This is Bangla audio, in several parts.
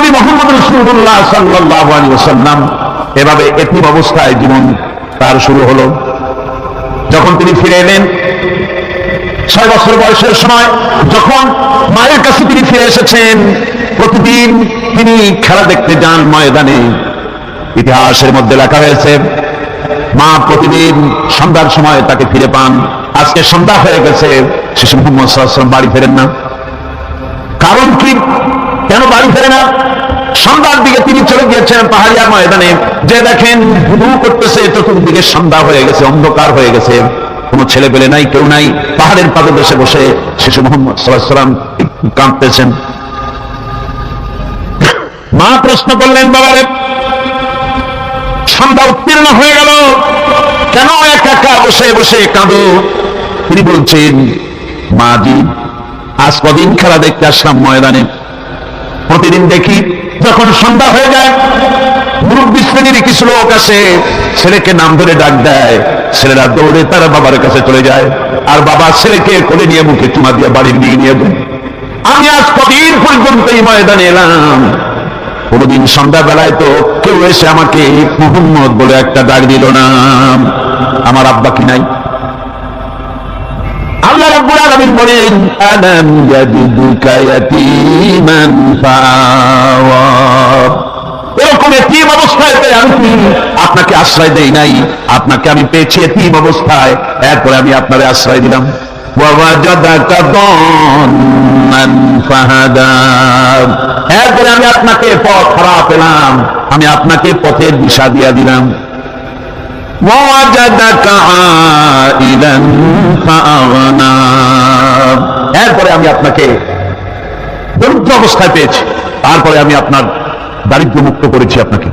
নবী মুহাম্মদ রাসূলুল্লাহ সাল্লাল্লাহু আলাইহি ওয়াসাল্লাম এভাবে এতিম অবস্থায় জীবন তার শুরু হলো। যখন তিনি ফিরে এলেন 6 বছর বয়সের সময়, যখন মায়ের কাছে তিনি ফিরে এসেছেন, প্রতিদিন তিনি খেলা দেখতে যান ময়দানে। ইতিহাসের মধ্যে লেখা হয়েছে মা প্রতিদিন সন্ধ্যার সময় তাকে ফিরে পান। আজকে সন্ধ্যা হয়ে গেছে, শিশু মুহাম্মদ সাল্লাল্লাহু আলাইহি ওয়াসাল্লাম বাড়ি ফেরেন না। কারণ কি, কেন বাড়ি ফেরে না? সন্ধ্যার দিকে তিনি চলে গিয়েছেন পাহাড়িয়া ময়দানে, যে দেখেন ধুধু করতেছে, চতুর্দিকে সন্ধ্যা হয়ে গেছে, অন্ধকার হয়ে গেছে, কোনো ছেলে পেলে নাই, কেউ নাই। পাহাড়ের পাদদেশে বসে শিশু মুহাম্মদ সাল্লাল্লাহু আলাইহি ওয়াসাল্লাম কাঁদতেছেন। মা প্রশ্ন করলেন, বাবারে সন্ধ্যা উত্তীর্ণ হয়ে গেল, কেন একা একা বসে বসে কাঁদো? তিনি বলছেন, মা জি, আজ কদিন খেলা দেখতে আসলাম ময়দানে, প্রতিদিন দেখি যখন সন্ধ্যা হয়ে যায় মুরব্বী শ্রেণীর কিছু লোক আসে, ছেলেকে নাম ধরে ডাক দেয়, ছেলেরা দৌড়ে তারা বাবার কাছে চলে যায়, আর বাবা ছেলেকে কোলে নিয়ে মুখে চুমা দিয়ে বাড়ির দিকে নিয়ে যায়। আমি আজ কদিন পর্যন্ত এই ময়দানে এলাম, কোনদিন সন্ধ্যাবেলায় তো কেউ এসে আমাকে মুহাম্মদ বলে একটা ডাক দিল না। আমার আব্বা কি নাই? আল্লাহ রাব্বুল আলামিন বলেন, আলাম ইয়াজিদুকা ইয়াতীমান ফাআওয়া। এরকম এতিম অবস্থায় আমি আপনাকে আশ্রয় দেই নাই, আপনাকে আমি পেয়েছি এতিম অবস্থায়, এরপরে আমি আপনারে আশ্রয় দিলাম। ওয়া ওয়াজাদাকা দান্নান ফাহাদা। এরপরে আমি আপনাকে পথ হারা পেলাম, আমি আপনাকে পথের দিশা দিয়া দিলাম। ওয়াজাদাকা আইলান ফাআগনা। এরপরে আমি আপনাকে দরিদ্র অবস্থায় পেয়েছি, তারপরে আমি আপনার দারিদ্র মুক্ত করেছি আপনাকে।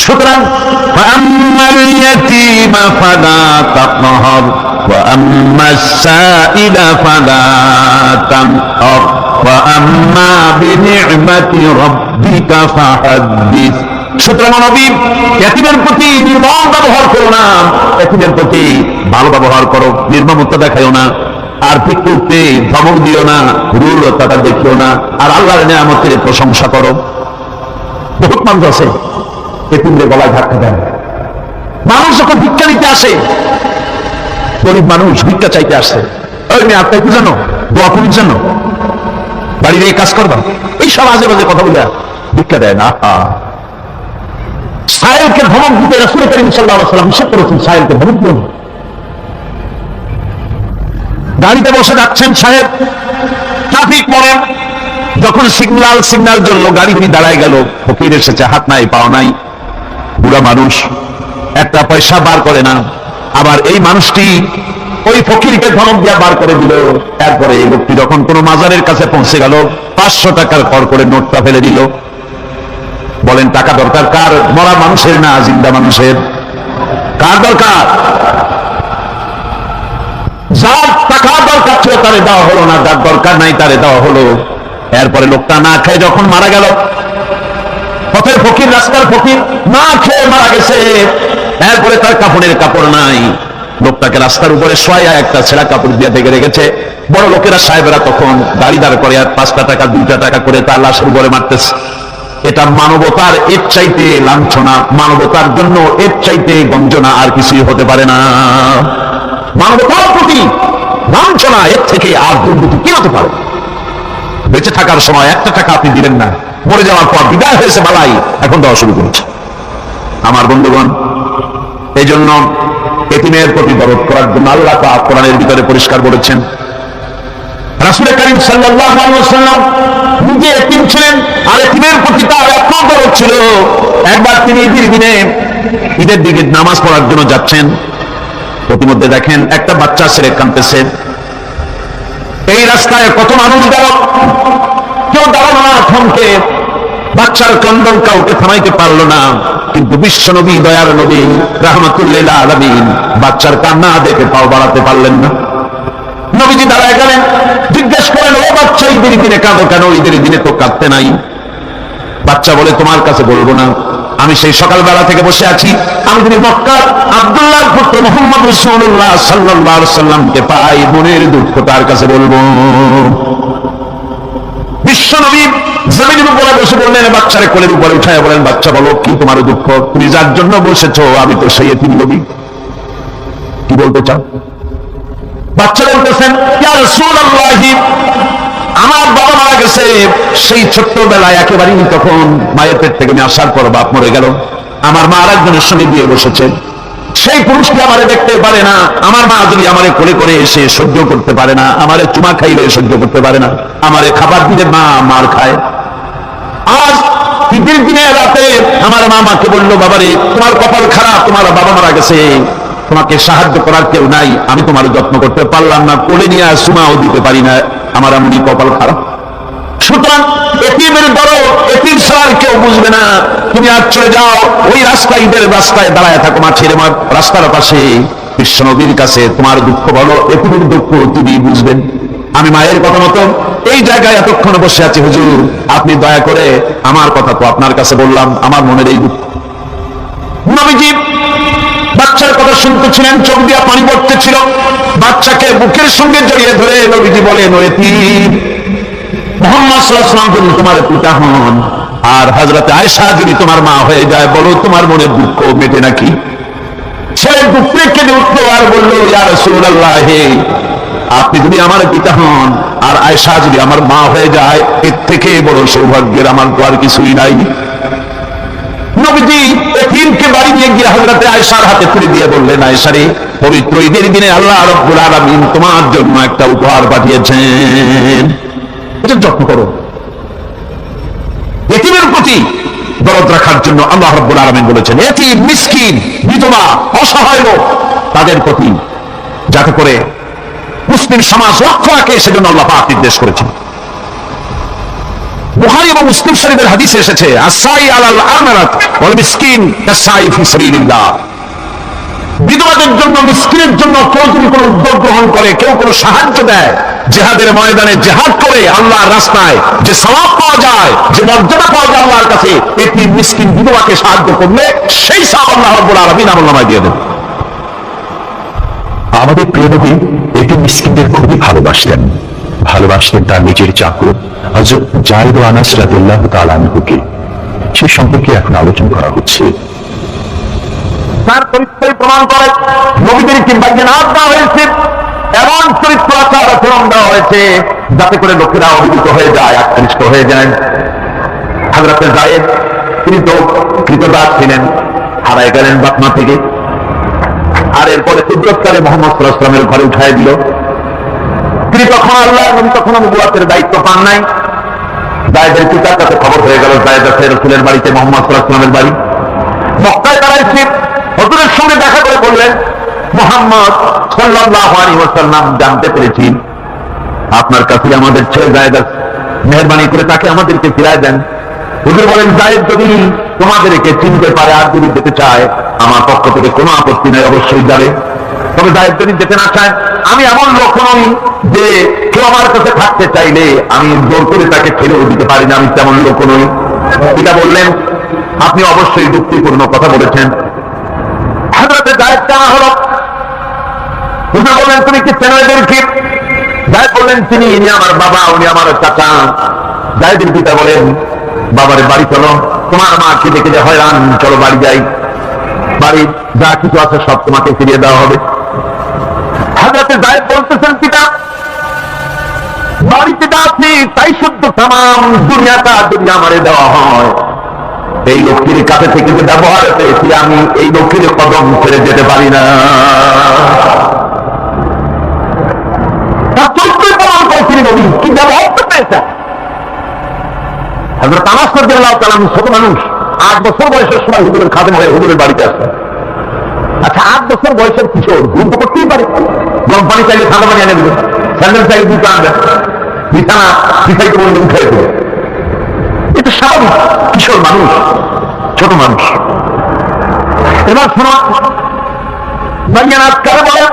সুতরাং ফাআম্মাল ইয়াতীমা ফালা তাকহার ওয়া আম্মাস সাইলা ফালা তানহার ওয়া আম্মা বিনি'মাতি রাব্বিকা ফাহাদ্দিস। সুতরাং নবী, এতিমের প্রতি নির্মম ব্যবহার করো না, এতিমের প্রতি ভালো ব্যবহার করো, নির্মমতা দেখাইও না, আর ভিক্ষুককে ধমক দিও না, রূঢ়তা দেখিও না, আর আল্লাহর নিয়ামতের প্রশংসা করো। বহুত মানুষ আছে এতিমদের গলায় ধাক্কা দেয়। মানুষ যখন ভিক্ষা নিতে আসে, গরিব মানুষ ভিক্ষা চাইতে আসে, ওই মেয়ে আপনার কি জানো, দোয়া করির জন্য, বাড়ির এই কাজ করবা, এই সব আজে বাজে কথা বলে ভিক্ষা দেয় না। সাহেবকে ধমক দিতে রাসূল করিম সাল্লাল্লাহু আলাইহি ওয়াসাল্লাম নিষেধ করেছেন, সাহেবকে ধমক দিন। গাড়িতে বসে যাচ্ছেন সাহেব, ট্রাফিক পড়ে, যখন সিগন্যাল জন্য গাড়ি দাঁড়ায় গেল, ফকির এসেছে, হাত নাই পাও নাই, বুড়া মানুষ, একটা পয়সা বার করে না। আবার এই মানুষটি ওই ফকিরকে ধমক দিয়া বার করে দিল। এরপরে এই লোকটি যখন কোনো মাজারের কাছে পৌঁছে গেল, 500 টাকার কর করে নোটটা ফেলে দিল। বলেন টাকা দরকার কার? মরা মানুষের না জিন্দা মানুষের? কার দরকার? যার টাকা দরকার ছিল তারে দেওয়া হলো না, যার দরকার নাই তারে দেওয়া হলো। এরপরে লোকটা না খেয়ে যখন মারা গেল, পথের ফকির, রাস্তার ফকির, না খেয়ে মারা গেছে। এরপরে তার কাপড়ের কাপড় নাই, লোকটাকে রাস্তার উপরে শোয়া একটা ছেঁড়া কাপড় দিয়ে থেকে রেখেছে। বড় লোকেরা সাহেবেরা তখন গাড়ি দাঁড় করে আর 5 টাকা 2 টাকা করে তার লাশের উপরে মারতেছে। এটা মানবতার এর চাইতে লাঞ্ছনা, মানবতার জন্য এর চাইতে গঞ্জনা আর কিছুই হতে পারে না। মানবতার প্রতি লাঞ্ছনা এর থেকে আর দুর্নীতি কি হতে পারে? বেঁচে থাকার সময় 1 টাকা আপনি দিলেন না, মরে যাওয়ার পর বিদায় হয়েছে বালাই, এখন দেওয়া শুরু করেছে। আমার বন্ধুগণ, এই জন্য এতিমের প্রতি দরদ করার জন্য আল্লাহ পাক কোরআনের ভিতরে পরিষ্কার বলেছেন। রাসূল করিম সাল্লাল্লাহু আলাইহি ওয়াসাল্লাম নিজে এতিম ছিলেন, আর এতিমের প্রতি তার এত দরদ ছিল। একবার তিনি ঈদের দিকে নামাজ পড়ার জন্য যাচ্ছেন, প্রতিমধ্যে দেখেন একটা বাচ্চা ছেলে কাঁদতেছে। এই রাস্তায় কত মানুষ গেল, কেউ দাঁড়ালো না, থমকে বাচ্চার ক্রন্দন কাউকে থামাইতে পারলো না। কিন্তু বিশ্ব নবী, দয়ার নবী রাহমাতুল লিল আলামিন বাচ্চার কান্না দেখে পাও বাড়াতে পারলেন না। নবীজি দাঁড়ায় গেলেন, জিজ্ঞেস করেন, ও বাচ্চা ঈদের দিনে কাঁদো কেন? ঈদের দিনে তো কাঁদতে নাই। বাচ্চা বলে, তোমার কাছে বলবো না, আমি সেই সকালবেলা থেকে বসে আছি, আমি যদি মক্কার আব্দুল্লাহর পুত্র মুহাম্মদ রাসূলুল্লাহ সাল্লাল্লাহু আলাইহি ওয়াসাল্লামকে পাই, মনের দুঃখ তার কাছে বলবো। বিশ্ব নবী জমিনের উপরে বসে বললেন, বাচ্চারে কোলের উপরে উঠায় বলেন, বাচ্চা বলো কি তোমার দুঃখ, তুমি যার জন্য বসেছো আমি তো সেই এতিম নবী, কি বলতে চাও? বাচ্চা বলতেছেন, ইয়া রাসূলুল্লাহ, আমার বাবা মারা গেছে সেই ছোট্টবেলায় একেবারেই, তখন মায়ের পেট থেকে আমি আসার পর বাপ মরে গেল, আমার মা আর একজনের সঙ্গে বিয়ে বসেছে, সেই পুরুষকে আমারে দেখতে পারে না, আমার মা যদি আমারে কোলে করে এসে সহ্য করতে পারে না, আমারে চুমা খাইলে সহ্য করতে পারে না, আমারে খাবার দিলে মা মার খায়। আজ ঈদের দিনে রাতে আমার মা মাকে বললো, বাবারে তোমার কপাল খারাপ, তোমার বাবা মারা গেছে, তোমাকে সাহায্য করার কেউ নাই, আমি তোমার যত্ন করতে পারলাম না, কোলে নিয়ে সুমাও দিতে পারি না, আমার এমনি কপাল খারাপ। সুতরাং এতিমের বড়, এতিম ছাড়া কেউ বুঝবে না, তুমি আজ চলে যাও ওই রাস্তায়, ঈদের রাস্তায় দাঁড়ায় থাকো মাঠের রাস্তার পাশে, বিশ্ব নবীর কাছে তোমার দুঃখ বলো, এতিমের দুঃখ তিনি বুঝবেন। আমি মায়ের কথা মতো এই জায়গায় এতক্ষণ বসে আছি, হুজুর আপনি দয়া করে, আমার কথা তো আপনার কাছে বললাম, আমার মনের এই দুঃখ। নবীজি বাচ্চার কথা শুনতেছিলেন, চোখ দিয়া পানি পড়তেছিল, বাচ্চাকে বুকের সঙ্গে জড়িয়ে ধরে নবীজি বলেন, ও এতিম, মুহাম্মদ সাল্লাল্লাহু আলাইহি ওয়াসাল্লাম যদি তোমার পিতা হন আর হযরতে আয়েশা যদি তোমার মা হয়ে যায়, বলো তোমার মনের দুঃখ মেটে নাকি? ছেলে দুঃখে কেঁদে উঠলো আর বললো, ইয়া রাসূলুল্লাহ, আপনি যদি আমার পিতা হন আর আয়েশা যদি আমার মা হয়ে যায়, এর থেকে বড় সৌভাগ্যের আমার তো আর কিছুই নাই। নবীজি এতিমকে বাড়ি নিয়ে গিয়ে হযরতে আয়েশার হাতে তুলে দিয়ে বললেন, আয়েশা রে, পবিত্র ঈদের দিনে আল্লাহ রাব্বুল আলামিন তোমার জন্য একটা উপহার পাঠিয়েছেন, এটা যত্ন করো। এতিমের প্রতি দরদ রাখার জন্য আল্লাহ রাব্বুল আলামিন বলেছেন, এতিম, মিসকিন, বিধবা, অসহায় লোক, তাদের প্রতি যাতে করে মুসলিম সমাজ লক্ষ্য রাখে, সেজন্য আল্লাহ পাক নির্দেশ করেছেন। বুখারী এবং মুসলিম শরীফের হাদিসে এসেছে, আসাই আলাল আমারাত ওয়াল মিসকিন কাসাই ফি সাবিলিল্লাহ, বিধবাদের জন্য, মিসকিনের জন্য কেউ যদি কোনো উদ্যোগ গ্রহণ করে, কেউ কোনো সাহায্য দেয়, জিহাদের ময়দানে জিহাদ করে আল্লাহর রাস্তায় যে সওয়াব পাওয়া যায়, যে মর্যাদা পাওয়া যায় আল্লাহর কাছে, এতিম, মিসকিন, বিধবাকে সাহায্য করলে সেই সওয়াব আল্লাহ রাব্বুল আলামিন আমলনামায় দিয়ে দেন। আমাদের প্রিয় নবী এতিম মিসকিনদের খুবই ভালোবাসতেন, ভালোবাসতেন তার নিজের চাকর হযরত যায়েদ ও আনাস রাদিয়াল্লাহু তাআলা আনহুকে। সে সম্পর্কে এখন আলোচনা করা হচ্ছে। তার চরিত্রই প্রমাণ করে নবীদেরকে বাইনাত দেওয়া হয়েছে, এমন চরিত্র আচার আচরণ দেওয়া হয়েছে যাতে করে লোকেরা অভিভূত হয়ে যায়, আকৃষ্ট হয়ে যায়। হযরত যায়েদ তিনি তো কৃতদাস ছিলেন, হারায় গেলেন বাপ মা থেকে, আর এরপরে হিজরতকালে মুহাম্মদ সাল্লাল্লাহু আলাইহি ওয়াসাল্লামের ঘরে উঠায় দিল। তিনি তখন আল্লাহ এবং তখন নবুয়তের দায়িত্ব পান নাই। যায়েদের পিতার কাছে খবর হয়ে গেল, যায়েদ আছে রাসূলের বাড়িতে, মুহাম্মদ সাল্লাল্লাহু আলাইহি ওয়াসাল্লামের বাড়ি। মক্কায় দাঁড়াইছে, হুজুরের সঙ্গে দেখা করে বললেন, মুহাম্মদ সাল্লাল্লাহু আলাইহি ওয়াসাল্লাম, জানতে পেরেছি আপনার কাছে আমাদের ছেলে যায়েদ আছে, মেহেরবানি করে তাকে আমাদেরকে ফিরায় দেন। হুজুর বলেন, যায়েদ যদি তোমাদেরকে চিনতে পারে আর যদি যেতে চায়, আমার পক্ষ থেকে কোনো আপত্তি নেই, অবশ্যই যাবে। তবে যায়েদ যদি যেতে না চায়, আমি এমন লোক নই যে কেউ আমার কাছে থাকতে চাইলে আমি জোর করে তাকে ছেড়েও দিতে পারি না, আমি তেমন লোক নই। পিতা বললেন, আপনি অবশ্যই যুক্তিপূর্ণ কথা বলেছেন। হযরতে যায়েদ জানা হলো। হুজুর বললেন, তুমি কি চেনো এদেরকে? যায়েদ বললেন, তিনি, ইনি আমার বাবা, উনি আমার চাচা। যায়েদের পিতা বলেন, বাবারে বাড়ি চলো, তোমার মা কি দেখে যে হয়রান, চলো বাড়ি যাই, বাড়ি যা কিছু আছে সব তোমাকে ফিরিয়ে দেওয়া হবে। হযরতে যায়েদ বলতেছেন, পিতা বাড়িতে যা আছে তাই শুদ্ধ, তামাম দুনিয়াটা যদি আমারে দেওয়া হয়, এই লক্ষ্মীর কাছে থেকে যে ব্যবহার পেয়েছি, আমি এই লক্ষ্মীর কদম ছেড়ে যেতে পারি না। তার চরিত্রের প্রমাণ করেছিলেন নবী, কি ব্যবহার পেয়েছে। হযরত আনাস রাদিয়াল্লাহু তাআলা ছোট মানুষ, 8 বছর বয়সের সময় হুজুরের খাদেম হয়ে হুজুরের বাড়িতে আসেন। আচ্ছা, 8 বছর বয়সের কিশোর ভুল তো করতেই পারে, গরম পানি চাইলে ঠান্ডা পানি এনে দেবে, স্যান্ডেল চাইলে দুটো আনবে, বিছানা বিছাইতে বললে উঠে দেবে, এটা স্বাভাবিক। কিশোর মানুষ, ছোট মানুষ। এবার শোনো, বাইয়ানাত কারে বলে?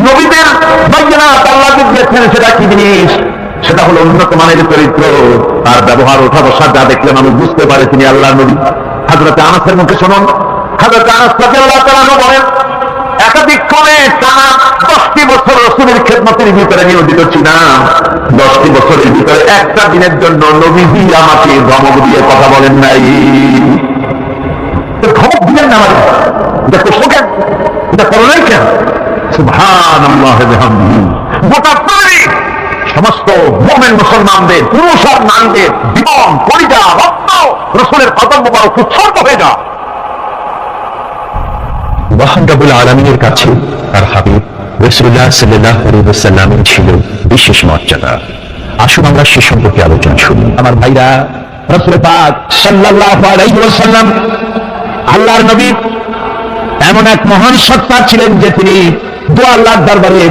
নবীদের বাইয়ানাত আল্লাহ দিয়েছেন, সেটা কি জিনিস? সেটা হলো উন্নত মানের চরিত্র, তার ব্যবহার, ওঠা বসা যা দেখলে মানুষ বুঝতে পারে তিনি আল্লাহর নবী। হযরত আনাসের মুখে শুনুন, হযরত আনাস রাদিয়াল্লাহু তাআলা বলেন, একাধিক ক্রমে টানা 10টি বছর রাসূলের খেদমতের ভিতরে নিয়োজিত ছিলাম। 10টি বছরের ভিতরে একটা দিনের জন্য নবীজি আমাকে ধমক দিয়ে কথা বলেন নাই। ধমক দিলেন না আমাকে, এটা করছো কেন, এটা করলেন কেন? সুবহানাল্লাহ বিহামদিহি। গোটা পৃথিবী সমস্ত মুমিন মুসলমানদের, পুরুষ আর নারীদের জীবন, কলিজা, রক্ত রাসূলের কদম মোবারক উৎসর্গ হয়ে যায়। মহান রব্বুল আলামিনের কাছে তার হাবিব রাসূলুল্লাহ সাল্লাল্লাহু আলাইহি ওয়াসাল্লামের ছিল বিশেষ মর্যাদা। আসুন আমরা সে সম্পর্কে আলোচনা শুনি। আমার ভাইরা, রাসূল পাক সাল্লাল্লাহু আলাইহি ওয়াসাল্লাম আল্লাহর নবী এমন এক মহান সত্তা ছিলেন যে তিনি দোয়া আল্লাহর দরবারে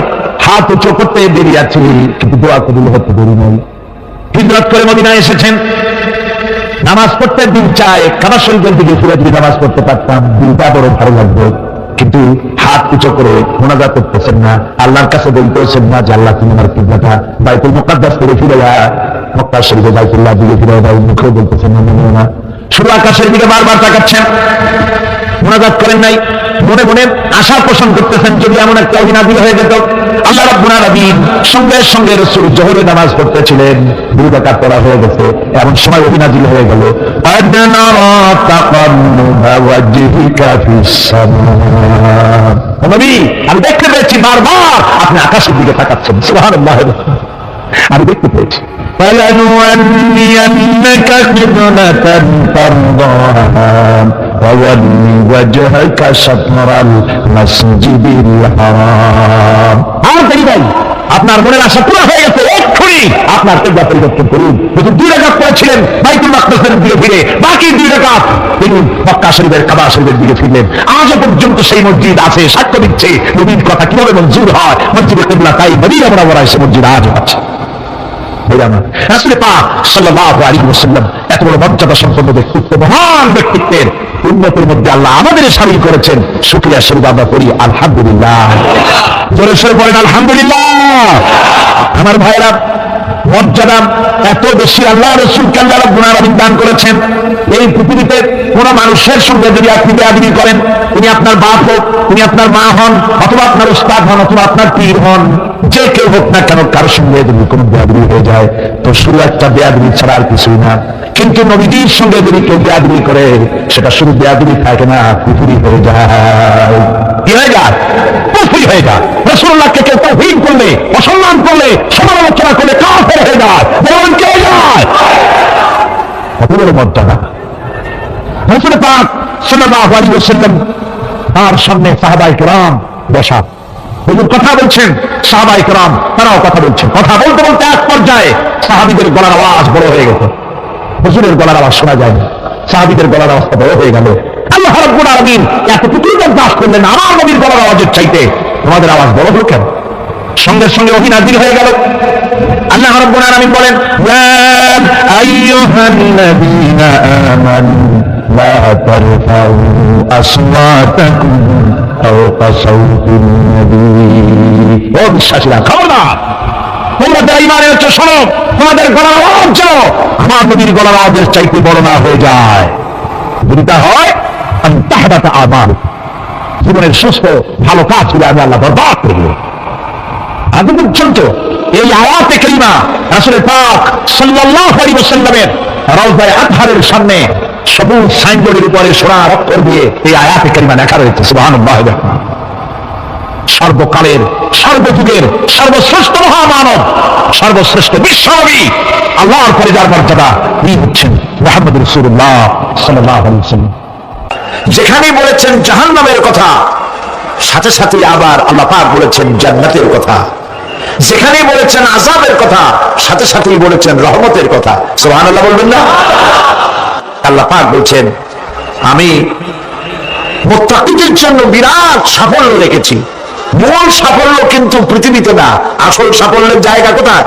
হাত উঁচু করতে দেরি আছিলেন, কিন্তু দোয়া কবুল হতে দেরি নয়। হিজরত করে মদিনায় এসেছেন, নামাজ পড়তে দিল চায়, কাবা শরীফের দিকে ফিরে যদি নামাজ পড়তে পারতাম দিলটা বড় ভালো লাগবে, কিন্তু হাত উঁচু করে মোনাজাত করতেছেন না, আল্লাহর কাছে বলতেছেন না যে আল্লাহ তুমি আমার কিবলাটা বাইতুল মুকাদ্দাস করে ফিরে যা, মক্কা শরীফে বাইতুল্লাহ দিকে ফিরে যাও, মুখে বলতেছেন না, শুধু আকাশের দিকে বারবার তাকাচ্ছেন, মোনাজাত করেন নাই। মনে মনে আশা পোষণ করতেছেন যদি এমন একটা অভিনাদিল হয়ে যেত। আল্লাহ রাব্বুল আলামিন সঙ্গে সঙ্গে রাসূল জোহরে নামাজ পড়তেছিলেন, 2 রাকাত পড়া হয়ে গেছে, এমন সময় অভিনাদিল হয়ে গেল, আদনা তাকান্নুবা ওয়াজহিকা ফিস সামা। নবী, আমি দেখতে পেয়েছি বারবার আপনি আকাশের দিকে তাকাচ্ছেন। সুবহানাল্লাহ, আমি দেখতে পেয়েছি। فَلَنُوَلِّيَنَّكَ قِبْلَةً تَرْضَاهَا فَوَلِّ وَجْهَكَ شَطْرَ الْمَسْجِدِ الْحَرَامِ। আর দেরি নাই, আপনার মনের আশা পুরো হয়ে গেছে, এক্ষুনি আপনার কিবলা পরিবর্তন করুন। প্রথম 2 রাকাত পড়েছিলেন বাইতুল মাকদাসের দিকে ফিরে, বাকি 2 রাকাত তিনি মক্কা শরীফের কাবা শরীফের দিকে ফিরলেন। আজও পর্যন্ত সেই মসজিদ আছে, সাক্ষ্য দিচ্ছে নবীর কথা কিভাবে মঞ্জুর হয়। মসজিদে কিবলা তাই মদিনা মুনাওয়ারা সে মসজিদ আজও আছে। রাসূল পাক সাল্লাল্লাহু আলাইহি ওয়াসাল্লাম এত বড় মর্যাদা সম্পন্ন ব্যক্তিত্ব, মহান ব্যক্তিত্বের উম্মতের মধ্যে আল্লাহ আমাদের শামিল করেছেন। শুকরিয়া স্বরূপ আমরা পড়ি আলহামদুলিল্লাহ। জোরে সোরে পড়েন আলহামদুলিল্লাহ। আমার ভাইরা, মর্যাদা এত বেশি আল্লাহ রাসূলকে আল্লাহ রাব্বুল আলামিন দান করেছেন। এই পৃথিবীতে কোন মানুষের সঙ্গে যদি আপনি বেয়াদবি করেন, তিনি আপনার বাপ হোক, তিনি আপনার মা হন, অথবা আপনার উস্তাদ হন, অথবা আপনার পীর হন, যে কেউ হোক না কেন, কারোর সঙ্গে যদি কোনো বেয়াদবি হয়ে যায় তো শুধু একটা বেয়াদবি ছাড়া আর কিছুই না। কিন্তু নবীজির সঙ্গে যদি কেউ বেয়াদবি করে, সেটা শুধু বেয়াদবি থাকে না, কুফরি হয়ে যায়। কি হয়ে যায়? কুফরি হয়ে যায়। রাসূলুল্লাহকে কেউ তাওহীদ করলে, অসম্মান করলে, সমালোচনা করলে কাফের হয়ে যায়, বলেন কে যায়? কত বড় মর্যাদা। রাসূল পাক সাল্লাল্লাহু আলাইহি ওয়াসাল্লাম তার সামনে সাহাবায়ে কেরাম বসা, হুজুর কথা বলছেন, সাহাবায়ে কেরাম তারাও কথা বলছেন। কথা বলতে বলতে এক পর্যায়ে সাহাবীদের গলার আওয়াজ বড় হয়ে গেল, হুজুরের গলার আওয়াজ শোনা যায় না, সাহাবীদের গলার আওয়াজ বড় হয়ে গেল। আল্লাহ রাব্বুল আলামিন এতটুকু বরদাস্ত করলেন, আমার নবীর গলার আওয়াজের চাইতে তোমাদের আওয়াজ বড় হলো কেন? সঙ্গে সঙ্গে ওহী নাযিল হয়ে গেল। আল্লাহ রাব্বুল আলামিন বলেন, ইয়া আইয়ুহান্নাযীনা আমানু লা তারফাউ আসওয়াতাকুম ফাওকা সাওতিন নবী। ও বিশ্বাসীরা, খবরদার, তোমরা যারা ঈমান এনেছো শোনো, তোমাদের গলার আওয়াজ যেন আমার নবীর গলার আওয়াজের চাইতে বড় না হয়ে যায়। যদি তা হয় তাহবাতা আমাল, জীবনের সুস্থ ভালো কাজগুলো আমি আল্লাহ বরবাদ করে দেব। আজ পর্যন্ত এই আয়াতে কারিমা রাসূল পাক সাল্লাল্লাহু আলাইহি ওয়াসাল্লামের রওজায়ে আতহারের সামনে সবুজ সাইনবোর্ডের উপরে সোনার অক্ষর দিয়ে এই আয়াতে কারিমা লেখা রয়েছে। সুবহানাল্লাহ। সর্বকালের, সর্বযুগের সর্বশ্রেষ্ঠ মহামানব, সর্বশ্রেষ্ঠ বিশ্বনবী, আল্লাহর পরে যার মর্যাদা, তিনি হচ্ছেন মুহাম্মদ রাসূলুল্লাহ সাল্লাল্লাহু আলাইহি ওয়াসাল্লাম। যেখানেই বলেছেন জাহান্নামের কথা, সাথে সাথে আবার আল্লাহ পাক বলেছেন জান্নাতের কথা। যেখানেই বলেছেন আযাবের কথা, সাথে সাথেই বলেছেন রহমতের কথা। সুবহানাল্লাহ বলবেন না? আল্লাহ পাক বলছেন, আমি মুত্তাকিদের জন্য বিরাট সাফল্য রেখেছি। মূল সাফল্য কিন্তু পৃথিবীতে না, আসল সাফল্যের জায়গা কোথায়?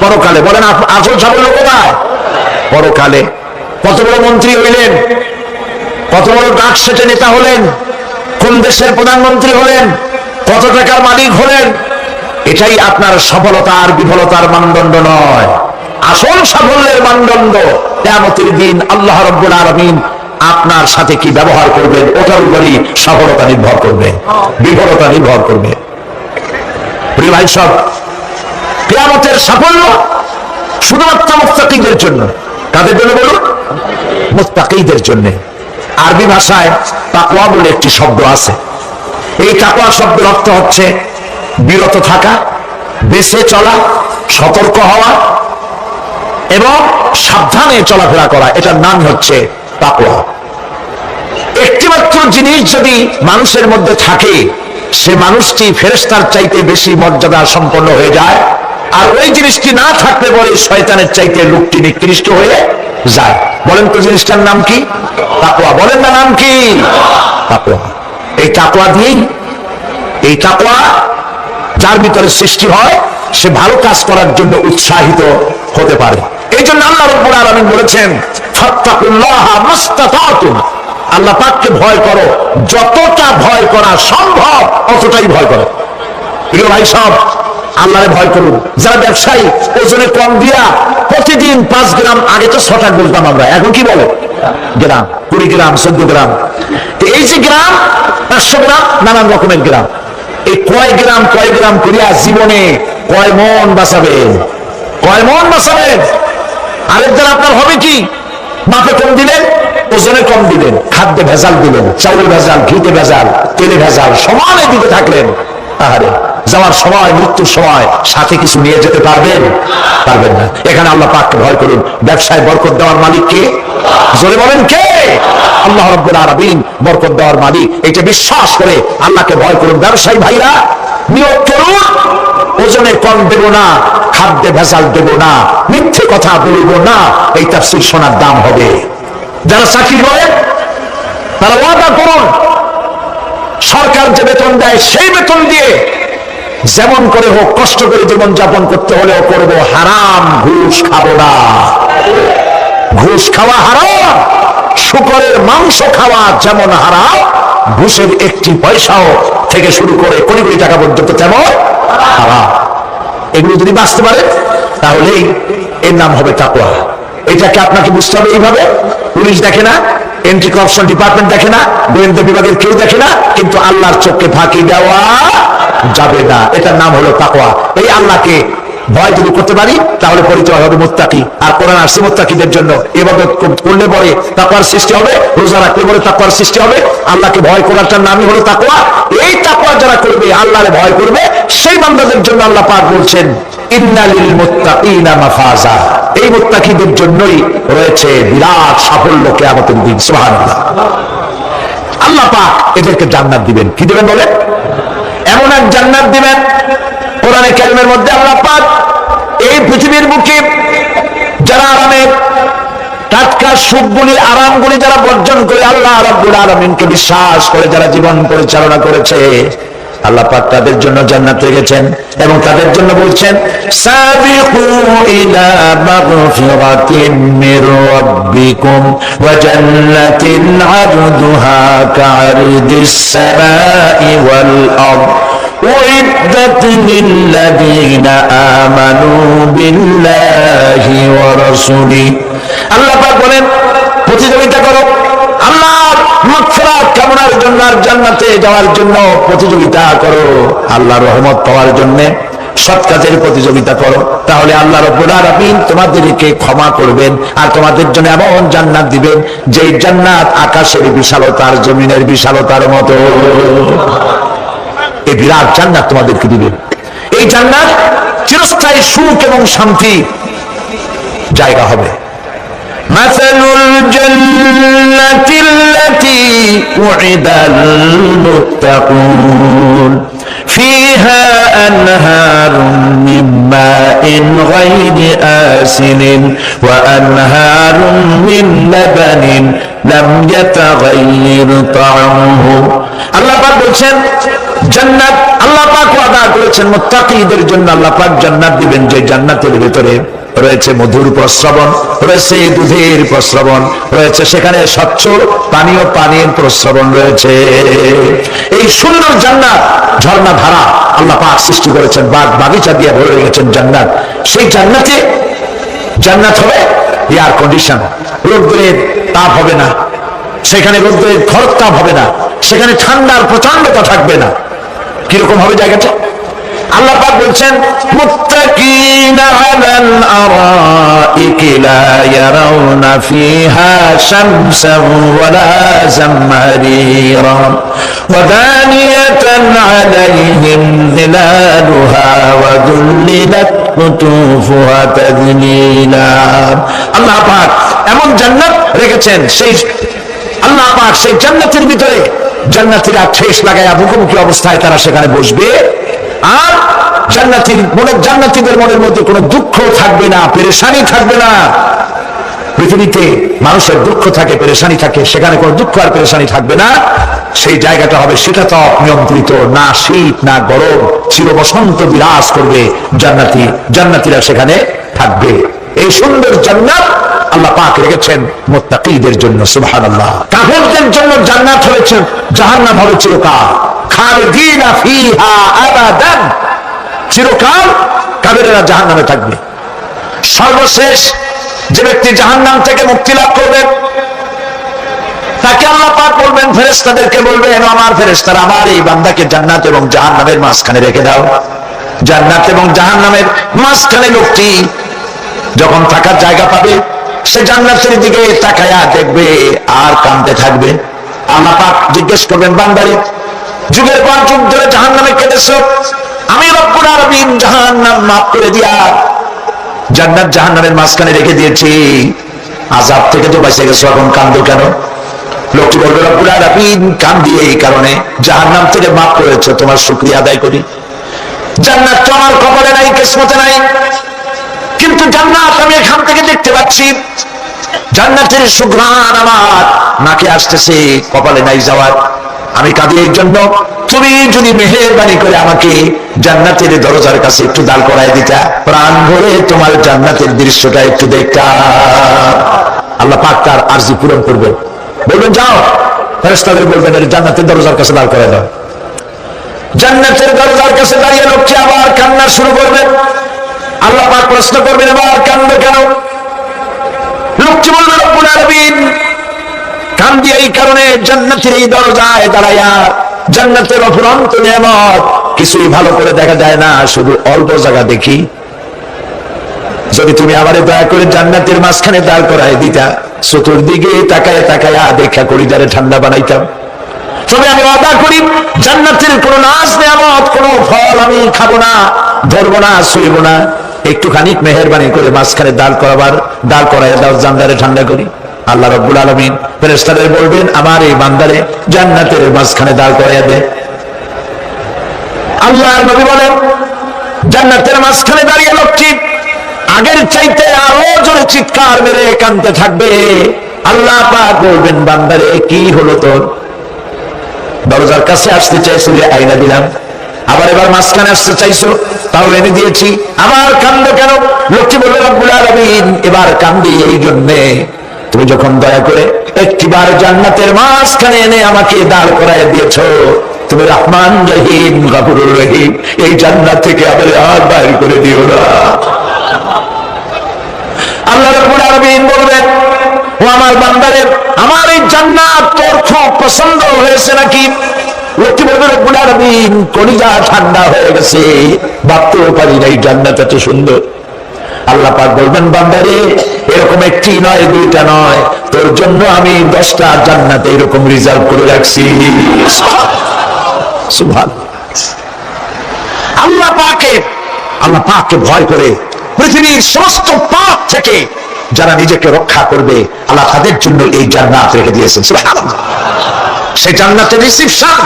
পরকালে। বলেন আসল সাফল্য কোথায়? পরকালে। কত বড় মন্ত্রী হইলেন, কত বড় ডাক সেটে নেতা হলেন, কোন দেশের প্রধানমন্ত্রী হলেন, কত টাকার মালিক হলেন, এটাই আপনার সফলতার বিফলতার মানদণ্ড নয়। আসল সাফল্যের মানদণ্ড কিয়ামতের দিন আল্লাহ রাব্বুল আলামিন আপনার সাথে কি ব্যবহার করবেন ওটার উপরই সফলতা নির্ভর করবে, বিফলতা নির্ভর করবে। প্রিয় ভাই সব, কিয়ামতের সাফল্য শুধুমাত্র মুত্তাকিদের জন্য। কাদের জন্য বলুন? মুত্তাকিদের জন্য। আরবি ভাষায় তাকওয়া বলে একটি শব্দ আছে। এই তাকওয়া শব্দের অর্থ হচ্ছে বিরত থাকা, বেঁচে চলা, সতর্ক হওয়া এবং সাবধানে চলাফেরা করা। এটার নাম হচ্ছে তাকওয়া। একটিমাত্র জিনিস যদি মানুষের মধ্যে থাকে, সে মানুষটি ফেরেশতার চাইতে বেশি মর্যাদা সম্পন্ন হয়ে যায়। আর ওই জিনিসটি না থাকলে পরে শয়তানের চাইতে লোকটি নিকৃষ্ট হয়ে যায়। বলেন তো জিনিসটার নাম কি? তাকওয়া। বলেন না নাম কি? তাকওয়া। এই তাকওয়া দিয়েই, এই তাকওয়া যার ভিতরে সৃষ্টি হয়, সে ভালো কাজ করার জন্য উৎসাহিত হতে পারে। এই জন্য আল্লাহ রাব্বুল আলামিন বলেছেন, ফাত্তাকুল্লাহা মাসতাতাতুম। আল্লাহ পাককে ভয় করো, যতটা ভয় করা সম্ভব অতটাই ভয় করো। প্রিয় ভাই সব, আল্লাহরে ভয় করুন। যারা ব্যবসায়ী ওজনে কম দিয়া প্রতিদিন 5 গ্রাম, আগে তো 6টা বলতাম আমরা, এখন কি বলে? গ্রাম, 20 গ্রাম, 14 গ্রাম। এই যে গ্রাম, 500 গ্রাম, নানান রকমের গ্রাম। এই কয় গ্রাম করিয়া জীবনে কয় মন বাঁচাবেন? কয় মন বাঁচাবেন? আরেকজন আপনার হবে কি? মাপে কম দিলেন, ওজনে কম দিলেন, খাদ্যে ভেজাল দিলেন, চাউলে ভেজাল, ঘিতে ভেজাল, তেলে ভেজাল, সমানে দিতে থাকলেন। আহারে, যাওয়ার সময়, মৃত্যুর সময় সাথে কিছু নিয়ে যেতে পারবেন? পারবেন না। এখানে আল্লাহ পাককে ভয় করুন। ব্যবসায় বরকত দেওয়ার মালিক কে? জোরে বলেন কে? আল্লাহ রাব্বুল আলামিন বরকত দেওয়ার মালিক। এটা বিশ্বাস করে আল্লাহকে ভয় করুন। ব্যবসায়ী ভাইরা নিয়োগ করুন, ওজনে কম দেব না, খাদ্যে ভেজাল দেব না, মিথ্যে কথা বলব না, এই তাফসীর শোনার দাম হবে। যারা চাকরি করেন তারা ওয়াদা করুন, সরকার যে বেতন দেয় সেই বেতন দিয়ে যেমন করে হোক কষ্ট করে জীবন যাপন করতে হলেও করব, হারাম ঘুষ খাবো না। ঘুষ খাওয়া হারাম, শূকরের মাংস খাওয়া যেমন হারাম, ঘুষের একটি পয়সাও থেকে শুরু করে কোটি কোটি টাকা পর্যন্ত তেমন হারাম। এগুলো যদি বাঁচতে পারে তাহলেই এর নাম হবে তাকওয়া। এটাকে আপনাকে বুঝতে হবে এইভাবে। পুলিশ দেখে না, এন্ট্রি করাপশন ডিপার্টমেন্ট দেখে না, গোয়েন্দা বিভাগের কেউ দেখে না, কিন্তু আল্লাহর চোখকে ফাঁকি দেওয়া যাবে না। এটার নাম হলো তাকওয়া। এই আল্লাহকে ভয় যদি করতে পারি তাহলে পরিচয় হবে মুত্তাকি। আর কোরআন আসছে মুত্তাকিদের জন্য। এভাবে করলে পরে তাকওয়ার সৃষ্টি হবে, রোজা রাখলে পরে তাকওয়ার সৃষ্টি হবে। আল্লাহকে ভয় করাটার নামই হলো তাকওয়া। এই তাকওয়া যারা করবে, আল্লাহরে ভয় করবে, সেই বান্দাদের জন্য আল্লাহ পাক বলছেন, ইন্নালিল মুত্তাকিনা মাফাজা। এই মুত্তাকিদের জন্যই রয়েছে বিরাট সাফল্য কিয়ামতের দিন। সুবহানাল্লাহ। আল্লাহ পাক এদেরকে জান্নাত দিবেন। কি দিবেন বলে? এমন এক জান্নাত দিবেন, কোরআনে কারিমের মধ্যে আল্লাহ পাক এই পৃথিবীর বুকে যারা আরামের টাটকা সুখগুলি, আরামগুলি যারা বর্জন করে আল্লাহ রাব্বুল আলামিনকে বিশ্বাস করে যারা জীবন পরিচালনা করেছে, আল্লাহ পাক তাদের জন্য জান্নাত রেখেছেন এবং তাদের জন্য বলছেন, সাবিকু ইলা মাগফিরাতিন মির রাব্বিকুম ওয়া জান্নাতিন আরদুহা কা'আরদিস সামাই ওয়াল আরদ উইদ্দাত লিল্লাযীনা আমানু বিল্লাহি ওয়া রাসূলিহি। আল্লাহ পাক বলেন, প্রতিযোগিতা করো আল্লাহর মাগফিরাত কামনার জন্য আর জান্নাতে যাওয়ার জন্য প্রতিযোগিতা করো। আল্লাহর রহমত পাওয়ার জন্য সৎ কাজের প্রতিযোগিতা করো, তাহলে আল্লাহ রাব্বুল আলামিন তোমাদেরকে ক্ষমা করবেন আর তোমাদের জন্য এমন জান্নাত দিবেন যে জান্নাত আকাশের বিশালতার, জমিনের বিশালতার মতো। এই বিরাট জান্নাত তোমাদেরকে দিবেন। এই জান্নাত চিরস্থায়ী সুখ এবং শান্তি জায়গা হবে। مثل الجنة التي وعد المتقون فيها أنهار من ماء غير آسن وأنهار من لبن لم يتغير طعمه। আল্লাহ পাক বলছেন জান্নাত, আল্লাহ পাক ওয়াদা করেছেন মুত্তাকিদের জন্য আল্লাহ পাক জান্নাত দিবেন, যে জান্নাতের ভিতরে রয়েছে মধুর প্রস্রবণ, রয়েছে দুধের প্রস্রবণ, রয়েছে সেখানে স্বচ্ছ পানীয় পানির প্রস্রবণ রয়েছে। এই সুন্দর জান্নাত, ঝর্ণা ধারা আল্লাহ পাক সৃষ্টি করেছেন, বাগ বাগিচা দিয়ে ভরে রেখেছেন জান্নাত। সেই জান্নাতে, জান্নাত হবে এয়ার কন্ডিশন, রোদ্রের তাপ হবে না, সেখানে রোদ্রের খরতাপ হবে না, সেখানে ঠান্ডার প্রচন্ডতা থাকবে না। কিরকম হবে জায়গাটা? আল্লাহ পাক বলছেন মুত্তাকিনা আলাল আরাইকি লা ইয়ারাউনা ফিহা শামসান ওয়ালা জামহারিরা ওয়া দানিয়াতান আলাইহিম যিলালুহা ওয়া যুল্লিলাত কুতুফুহা তাযলিলা। আল্লাহ পাক এমন জান্নাত রেখেছেন, সেই আল্লাহ পাক সেই জান্নাতের ভিতরে জান্নাতীরা ঠেস লাগায়া মুখোমুখি অবস্থায় তারা সেখানে বসবে, আর জান্নাতীদের মনের মধ্যে কোনো দুঃখ থাকবে না, পেরেশানি থাকবে না। পৃথিবীতে মানুষের দুঃখ থাকে, পেরেশানি থাকে, সেখানে কোনো দুঃখ আর পেরেশানি থাকবে না। সেই জায়গাটা হবে শীতাতপ নিয়ন্ত্রিত, না শীত না গরম, চির বসন্ত বিরাজ করবে। জান্নাতীরা সেখানে থাকবে। এই সুন্দর জান্নাত আল্লাহ পাক রেখেছেন মুত্তাকীদের জন্য। সুবহানাল্লাহ। কাফেরদের জন্য জান্নাত হয়েছে, জাহান্নাম হবে চিরকাল। খালিদিনা ফিহা আবাদান, চিরকাল কাফেররা জাহান্নামে থাকবে। সর্বশেষ যে ব্যক্তি জাহান্নাম থেকে মুক্তি লাভ করবে তাকে আল্লাহ পাক বলবেন, ফেরেশতাদেরকে বলবেন, আমার ফেরেশতারা আমার এই বান্দাকে জান্নাত এবং জাহান্নামের মাঝখানে রেখে দাও। জান্নাত এবং জাহান্নামের মাঝখানে লোকটি যখন থাকার জায়গা পাবে, সে জান্নাতের দিকে তাকায়া দেখবে আর কাঁদতে থাকবে। আল্লাহ পাক জিজ্ঞেস করবেন, বান্দারে যুগের পর যুগ ধরে জাহান্নামে কেটেছো, আমি রব্বুল আলামিন জাহান্নাম মাফ করে দিয়া জান্নাত জাহান্নামের মাঝখানে রেখে দিয়েছি, আযাব থেকে তো বেঁচে গেছো, এখন কাঁদো কেন? লোকটি বলবে, রব্বুল আলামিন কান্দি এই কারণে, জাহান্নাম থেকে মাফ করেছো, তোমার শুকরিয়া আদায় করি। জান্নাত তো আমার কপালে নাই, কিসমতে নাই, কিন্তু জান্নাত আমি এখান থেকে দেখতে পাচ্ছি। জান্নাতের সুঘ্রাণ আমার নাকে আসতেছে, কপালে নাই যাওয়ার। আমি কাঁদি এর জন্য, তুমি যদি মেহেরবানি করে আমাকে জান্নাতের দরজার কাছে একটু দাঁড় করায় দিতা, প্রাণ ভরে তোমার জান্নাতের দৃশ্যটা একটু দেখতাম। আল্লাহ পাক তার আরজি পূরণ করবে, বলবেন যাও। ফেরেশতাদের বলবেন, জান্নাতের দরজার কাছে দাঁড় করায় দাও। জান্নাতের দরজার কাছে দাঁড়িয়ে লোকটি আবার কান্না শুরু করবে। আল্লাহ পাক প্রশ্ন করবেন, আবার কান্দো কেন? লোকটি বলবে, রব্বুল আলামিন কান্দি এই কারণে, জান্নাতের এই দরজায় দাঁড়াইয়া জান্নাতের অফুরন্ত নিয়ামত কিছুই ভালো করে দেখা যায় না, শুধু অল্প জায়গা দেখি। যদি তুমি আমারে দয়া করে জান্নাতের মাঝখানে দাঁড় করায় দিতা, চতুর্দিকে তাকায় তাকায়া দেখা কলিজারে ঠান্ডা বানাইতাম। তবে আমি ওয়াদা করি, জান্নাতের কোনো নাজ নিয়ামত, কোনো ফল আমি খাবো না, ধরবো না, ছুঁইব না। একটুখানি মেহেরবানি করে মাঝখানে দাঁড় করায় দাও, জান্নারে ঠান্ডা করি। আল্লাহ রাব্বুল আলামিন ফেরেশতাদের বলবেন, আমার এই বান্দারে জান্নাতের মাঝখানে দাঁড় করাইয়া দে। আল্লাহর নবী বলেন, জান্নাতের মাঝখানে দাঁড়িয়ে লোকটি আগের চাইতে আরো জোরে চিৎকার মেরে কাঁদতে থাকবে। আল্লাহ পাক বলবেন, বান্দারে কি হলো তোর? দরজার কাছে আসতে চাইছো, আইনা দিলাম। আবার এবার মাঝখানে আসতে চাইছো, তাও এনে দিয়েছি। আবার কান্দো কেন? লোকটি বলবে, রব্বুল আলামিন এবার কান্দি এই জন্যে, তুমি যখন দয়া করে একটিবার জান্নাতের মাঝখানে এনে আমাকে দাঁড় করায় দিয়েছো, তুমি রহমান রহিম গফুরুর রহিম, এই জান্নাত থেকে আবার আর বাইর করে দিও না। আল্লাহ রাব্বুল আলামিন বলবেন, ও আমার বান্দারে, আমার এই জান্নাত তোর খুব পছন্দ হয়েছে নাকি? লোকটি বলবে, রব্বুল আলামিন কলিজা ঠান্ডা হয়ে গেছে, ভাবতেও পারি না এই জান্নাত এত সুন্দর। আল্লাহ পাক বলবেন, বান্দারে এরকম একটি নয়, দুইটা নয়, তোর জন্য আমি 10টা জান্নাতে এরকম রিজার্ভ করে রাখছি। সুবহানাল্লাহ। আল্লাহ পাককে ভয় করে পৃথিবীর সমস্ত পাপ থেকে যারা নিজেকে রক্ষা করবে, আল্লাহ তাদের জন্য এই জান্নাত রেখে দিয়েছেন। সুবহানাল্লাহ। সেই জান্নাতের রিসিপশন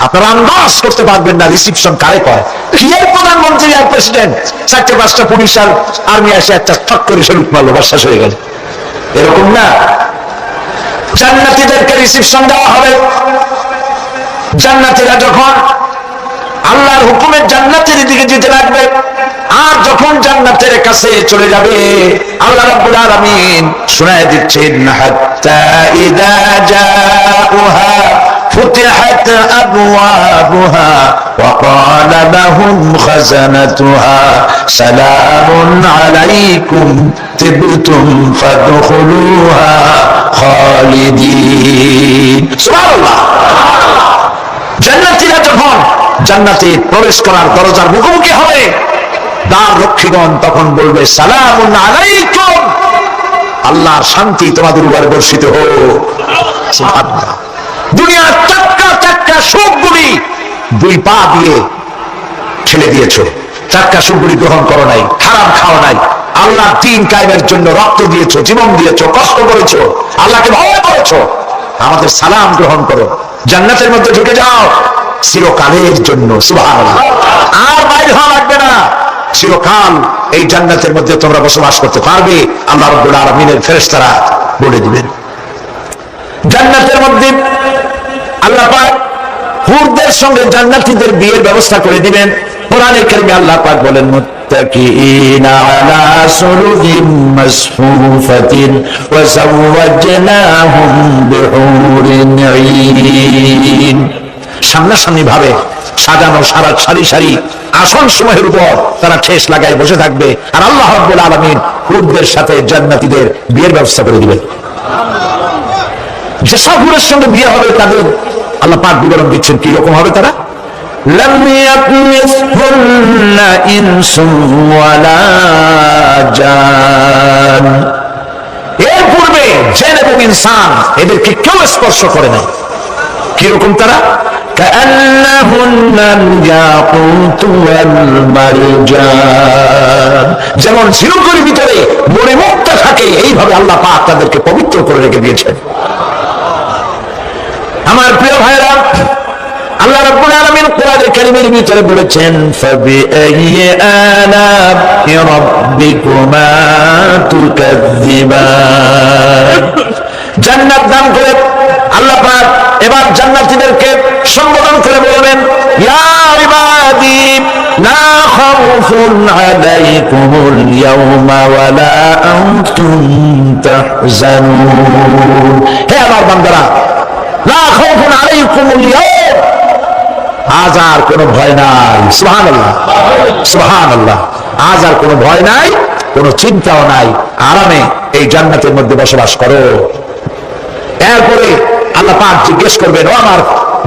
আপনারা আন্দাজ করতে পারবেন না, রিসিপশন কারে কয়। কি এর প্রধানমন্ত্রী আর প্রেসিডেন্ট, 4-5টা পুলিশ আর আর্মি আসে একটা ঠক করে শরীফ মারলো, বাস শেষ হয়ে গেল, এরকম না। জান্নাতীদেরকে রিসিপশন দেওয়া হবে। জান্নাতীরা যখন আল্লাহর হুকুমে জান্নাতের দিকে যেতে লাগবে, আর যখন জান্নাতের কাছে চলে যাবে, আল্লাহ রাব্বুল আলামিন শোনায় দিচ্ছেন, হাত্তা ইযা জাউহা ফুতিহাত আবওয়াবুহা ওয়া ক্বালা লাহুম খাযানাতুহা সালামুন আলাইকুম তিবতুম ফাদখুলুহা খালিদিন। সুবহানাল্লাহ। জান্নাতীরা যখন জান্নাতে প্রবেশ করার দরজার মুখোমুখি হবে, দ্বার রক্ষীগণ তখন বলবে সালামুন আলাইকুম, আল্লাহর শান্তি তোমাদের উপর বর্ষিত হোক। সুবহানাল্লাহ। দুনিয়ার চাক্কা চাক্কা সুখগুলি দুই পা দিয়ে ঠেলে দিয়েছো, চাক্কা সুখগুলি গ্রহণ করো নাই, হারাম খাও নাই, আল্লাহর দ্বীন কায়েমের জন্য রক্ত দিয়েছো, জীবন দিয়েছো, কষ্ট করেছো, আল্লাহকে ভয় করেছো। আমাদের সালাম গ্রহণ করো, জান্নাতের মধ্যে ঢুকে যাও চিরকালের জন্য। সুবহানাল্লাহ। আর বাইরে হওয়া লাগবে না, চিরকাল এই জান্নাতের মধ্যে তোমরা বসবাস করতে পারবে, আল্লাহ রাব্বুল আলামিনের ফেরেশতারা বলে দিবেন। জান্নাতের মধ্যে আল্লাহ পাক হুরদের সঙ্গে জান্নাতীদের বিয়ের ব্যবস্থা করে দিবেন। কোরআনে কারিমে আল্লাহ পাক বলেন মুত্তাকিনা আলা সুরুরিন মাসফুফাতিন ওয়া যাওয়াজনাহুম বিহুরিন ঈন। সামনাসামনি ভাবে সাজানো সারি সারি আসন সমূহের উপর তারা ঠেস লাগায় বসে থাকবে, আর আল্লাহ রাব্বুল আলামিন হুরদের সাথে জান্নাতীদের বিয়ের ব্যবস্থা করে দিবেন। যেসব হুরের সঙ্গে বিয়ে হবে তাদের আল্লাহ পাক বিবরণ দিচ্ছেন কি রকম হবে তারা। লাম ইয়াতমিসহুন্না ইনসুন ওয়ালা জান। এর পূর্বে জিন এবং ইনসান এদেরকে কেউ স্পর্শ করে নাই। কি রকম তারা? কাআন্নাহুন্নাল ইয়াকুতু ওয়াল মারজান। যেমন ঝিনুকের ভিতরে মণিমুক্তা থাকে, এইভাবে আল্লাহ পাক তাদেরকে পবিত্র করে রেখে দিয়েছেন। আমার প্রিয় ভাইরা, আল্লাহ রাব্বুল আলামিন কোরআনে কারীমের ভিতরে বলেছেন ফাবিআইয়ি আলা'i রাব্বিকুমা তুকাযযিবান। জান্নাত দান করে আল্লাহ পাক এবার জান্নাতীদেরকে সম্বোধন করে বলবেন ইয়া ইবাদি লা খাউফুন আলাইকুমুল ইয়াওমা ওয়ালা আনতুম তাহজানুন। হে আমার বান্দারা, লা খাউফুন আলাইকুমুল ইয়াওম, আজ আর কোনো ভয় নাই। সুবহানাল্লাহ, সুবহানাল্লাহ। আজ আর কোনো ভয় নাই, কোনো চিন্তাও নাই, আরামে এই জান্নাতের মধ্যে বসবাস করো। এরপরে আল্লাহ পাক জিজ্ঞেস করবেন, ও আমার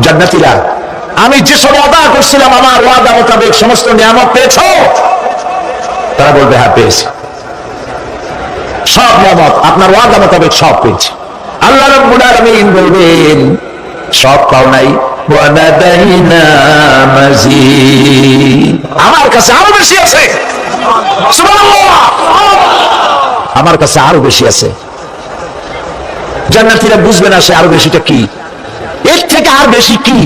জান্নাতীরা, আমি যেসব ওয়াদা করছিলাম আমার ওয়াদা মোতাবেক সমস্ত নিয়ামত পেয়েছো? তারা বলবে হ্যাঁ পেয়েছি, সব নিয়ামত আপনার ওয়াদা মোতাবেক সব পেয়েছি। আল্লাহ রাব্বুল আলামিন বলবেন সব পাও নাই, ওয়াদাইনা মাজিদ, আমার কাছে আরো বেশি আছে। সুবহানাল্লাহ, আমার কাছে আরো বেশি আছে। জান্নাতীরা বুঝবে না সে আরো বেশিটা কি, এর থেকে আর বেশি কি।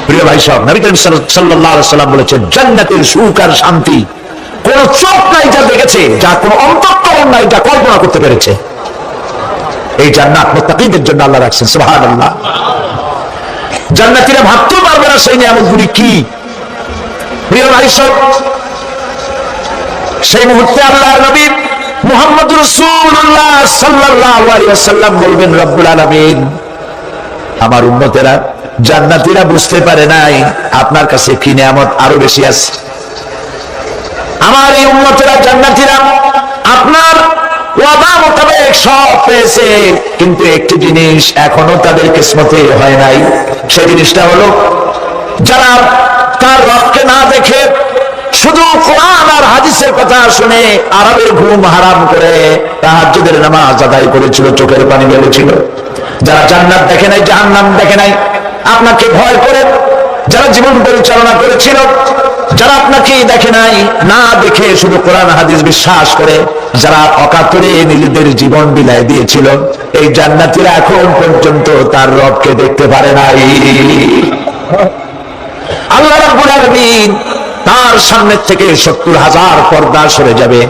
প্রিয় ভাই সব, নবী করিম সাল্লাল্লাহু আলাইহি সাল্লাম বলেছেন জান্নাতের সুখ আর শান্তি কোন চোখ নাই যা দেখেছে, যা কোন অন্তঃকরণ নাই যা কল্পনা করতে পেরেছে। এই জান্নাত মুত্তাকিদের জন্য আল্লাহ রাখছেন। সুবহানাল্লাহ। জান্নাতীরা ভাবতেও পারবে না সেই নিয়ামতগুলি কি। প্রিয় ভাই সব, সেই মুহূর্তে আল্লাহর নবী মুহাম্মদ রাসূলুল্লাহ সাল্লাল্লাহু আলাইহি ওয়াসাল্লাম বলবেন রব্বুল আলামিন, আমার উম্মতেরা জান্নাতীরা বুঝতে পারে নাই আপনার কাছে কি নিয়ামত আরো বেশি আছে। আমার এই উম্মতেরা জান্নাতীরা আপনার ওয়াদা মোতাবেক সব পেয়েছে, কিন্তু একটি জিনিস এখনো তাদের কিসমতে হয় নাই। সেই জিনিসটা হলো যারা তার রবকে না দেখে শুধু কোরআন আর হাদিসের কথা শুনে আরবের ঘুম হারাম করে তাহাজ্জুদের নামাজ আদায় করেছিল, চোখের পানি ফেলেছিল। যারা জান্নাত দেখে নাই, জাহান্নাম দেখে নাই, আপনাকে ভয় করে যারা জীবন পরিচালনা করেছিল, যারা আপনাকে দেখে নাই, না দেখে শুধু কোরআন হাদিস বিশ্বাস করে যারা অকাতরে নিজেদের জীবন বিলায় দিয়েছিল, এই জান্নাতীরা এখন পর্যন্ত তার রবকে দেখতে পারে নাই। আল্লাহ রাব্বুল আলামিন তার সামনে থেকে ৭০,০০০ পর্দা সরে যাবে।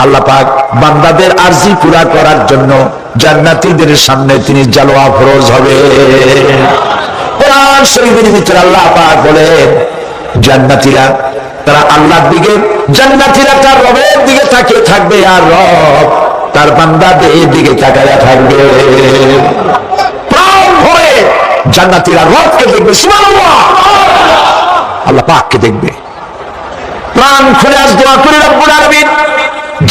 আল্লাহ পাক বান্দাদের আরজি পুরা করার জন্য জান্নাতীদের সামনে তিনি জালওয়া ফরজ হবে। কোরআন শরীফের ভিতরে আল্লাহ পাক বলেন জান্নাতীরা তারা আল্লাহর দিকে, জান্নাতীরা তার রবের দিকে তাকিয়ে থাকবে, আর রব তার বান্দাদের দিকে তাকায়া থাকবে। প্রাণ ভরে জান্নাতীরা রবকে দেখবে, সুবহানাল্লাহ, আল্লাহ পাককে দেখবে। প্রাণ খুলে আজ দোয়া করি রব্বুল আলামিন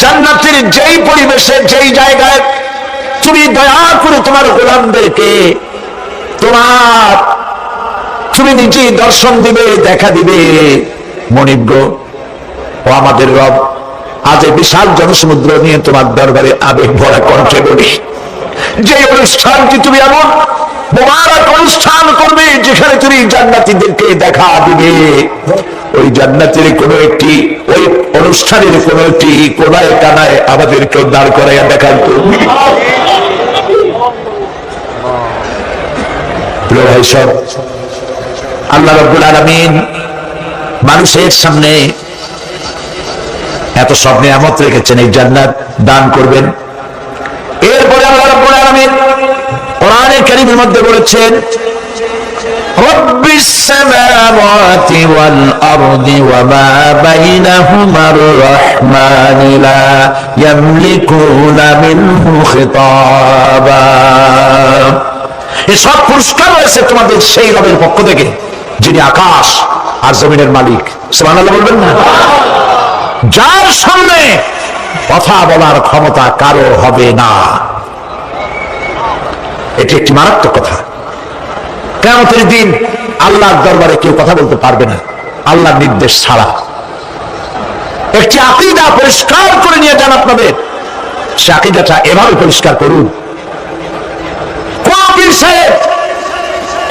জান্নাতের যেই পরিবেশে যেই জায়গায় তুমি দয়া করে তোমার গোলামদেরকে তুমি নিজেই দর্শন দিবে, দেখা দিবে। মনিব গো, ও আমাদের রব, আজ এই বিশাল জনসমুদ্র নিয়ে তোমার দরবারে আবেগ ভরা কণ্ঠে বলি, যে অনুষ্ঠানটি তুমি এমন মোবারক অনুষ্ঠান করবে যেখানে তুমি জান্নাতীদেরকে দেখা দিবে, ওই জান্নাতের কোন একটি, ওই অনুষ্ঠানের কোন একটি কোনায় কানায় আমাদেরকেও দাঁড় করাইয়া দেখান তুমি। প্রিয় ভাই সব, আল্লাহ রাব্বুল আলামিন মানুষের সামনে এত সব নিয়ামত রেখেছেন, এই জান্নাত দান করবেন। এরপরে আল্লাহ রাব্বুল আলামিন কোরআনে কারীমের মধ্যে বলেছেন, রব্বিস সামাওয়াতি ওয়াল আরদি ওয়া মা বাইনাহুমার রাহমানি লা ইয়ামলিকুনা মিনহু খিতাবা। এই সব পুরস্কার রয়েছে তোমাদের সেই রবের পক্ষ থেকে যিনি আকাশ আর জমিনের মালিক। সুবহানাল্লাহ বলবেন না? যার সামনে কথা বলার ক্ষমতা কারো হবে না। এটি একটি মারাত্মক কথা। কিয়ামতের দিন আল্লাহর দরবারে কেউ কথা বলতে পারবে না আল্লাহর নির্দেশ ছাড়া। একটি আকীদা পরিষ্কার করে নিয়ে যান আপনাদের, সে আকীদাটা এভাবে পরিষ্কার করুন, কোন পীর সাহেব,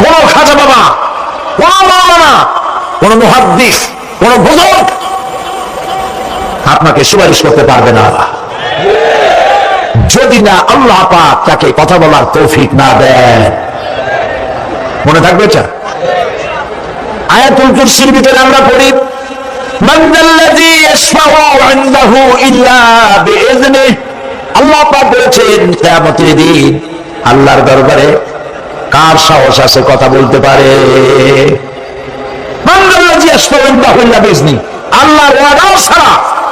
কোন খাজা বাবা, কোন মাওলানা, কোন মুহাদ্দিস, কোন বুজুর্গ আপনাকে সুপারিশ করতে পারবে না যদি না আল্লাহ পাক তাকে কথা বলার তৌফিক না দেন। মনে থাকবে এটা? আয়াতুল কুরসির ভিতরে আমরা পড়ি, মান যাল্লাযী ইয়াশফাউ ইনদাহু ইল্লা বিইযনিহি। আল্লাহ পাক বলেছেন কিয়ামতের দিন আল্লাহর দরবারে কার সাহস আছে কথা বলতে পারে? মান যাল্লাযী ইয়াশফাউ ইনদাহু ইল্লা বিইযনিহি। আল্লাহর ওয়াদা ছাড়া,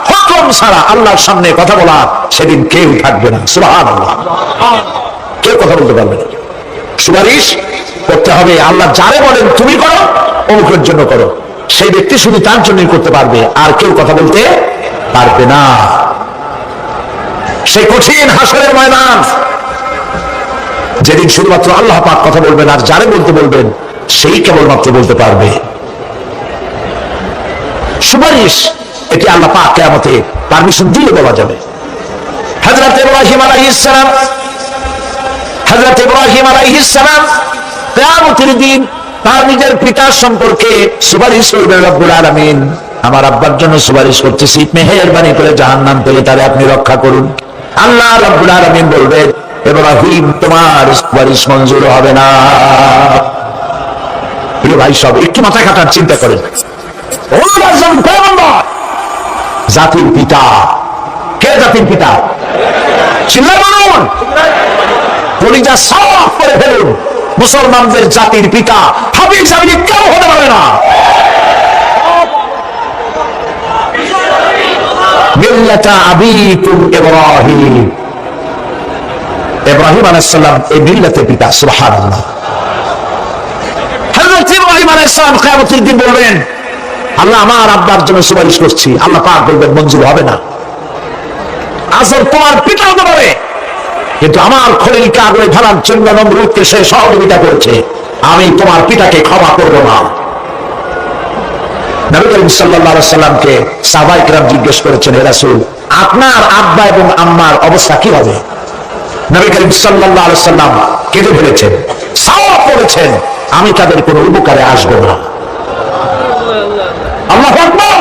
হুকুম ছাড়া আল্লাহর সামনে কথা বলা সেদিন কেউ থাকবে না। সুবহানাল্লাহ, কেউ কথা বলতে পারবে না। সুপারিশ করতে হবে আল্লাহ যারে বলেন তুমি করো, অমুকের জন্য করো, সেই ব্যক্তি শুধু তার জন্যই করতে পারবে, আর কেউ কথা বলতে পারবে না। সেই কঠিন হাসরের ময়দান যেদিন শুধুমাত্র আল্লাহ পাক কথা বলবেন, আর যারে বলতে বলবেন সেই কেবলমাত্র বলতে পারবে। সুপারিশ এটি আল্লাহ পাক কিয়ামতে পারমিশন দিয়ে বলা যাবে। হযরত ইব্রাহিম আলাইহিস সালাম, হযরত ইব্রাহিম আলাইহিস সালাম কিয়ামতের দিন তার নিজের পিতার সম্পর্কে সুপারিশ করবেন, রব্বুল আলামিন আমার আব্বার জন্য সুপারিশ করতেছি, মেহেরবানি করে জাহান্নাম থেকে তারে আপনি রক্ষা করুন। আল্লাহ রব্বুল আলামিন বলবেন, ইব্রাহিম তোমার সুপারিশ মঞ্জুর হবে না। প্রিয় ভাই সব, একটু মাথা খাটার চিন্তা করেন। জাতির পিতা কে? জাতির পিতা চিল্লায় বলুন, কলিজা সাফ করে ফেলুন, মুসলমানদের জাতির পিতা হাফিজ আলী কেউ হতে পারে না। মিল্লাতা আবিকুম ইব্রাহিম, ইব্রাহিম আলাইহিস সালাম এই মিল্লাতের পিতা। সুবহানাল্লাহ। হযরত ইব্রাহিম আলাইহিস সালাম কিয়ামতের দিন বলবেন, আল্লাহ আমার আব্বার জন্য সুপারিশ করছি। আল্লাহ পাক বলবেন মঞ্জুর হবে না। আসল তোমার পিতা হতে পারে, কিন্তু আমার খলিলকে আগুনে ঢালার জন্য নমরুদকে সে সহযোগিতা করেছে, আমি তোমার পিতাকে ক্ষমা করব না। নবী করিম সাল্লাল্লাহু আলাইহি সাল্লামকে সাহাবায়ে কেরাম জিজ্ঞেস করেছেন, হে রাসূল আপনার আব্বা এবং আম্মার অবস্থা কি হবে? নবী করিম সাল্লাল্লাহু আলাইহি সাল্লাম কেঁদে ফেলেছেন, সাওয়াব করেছেন, আমি তাদের কোনো উপকারে আসবো না। আল্লাহু আকবার।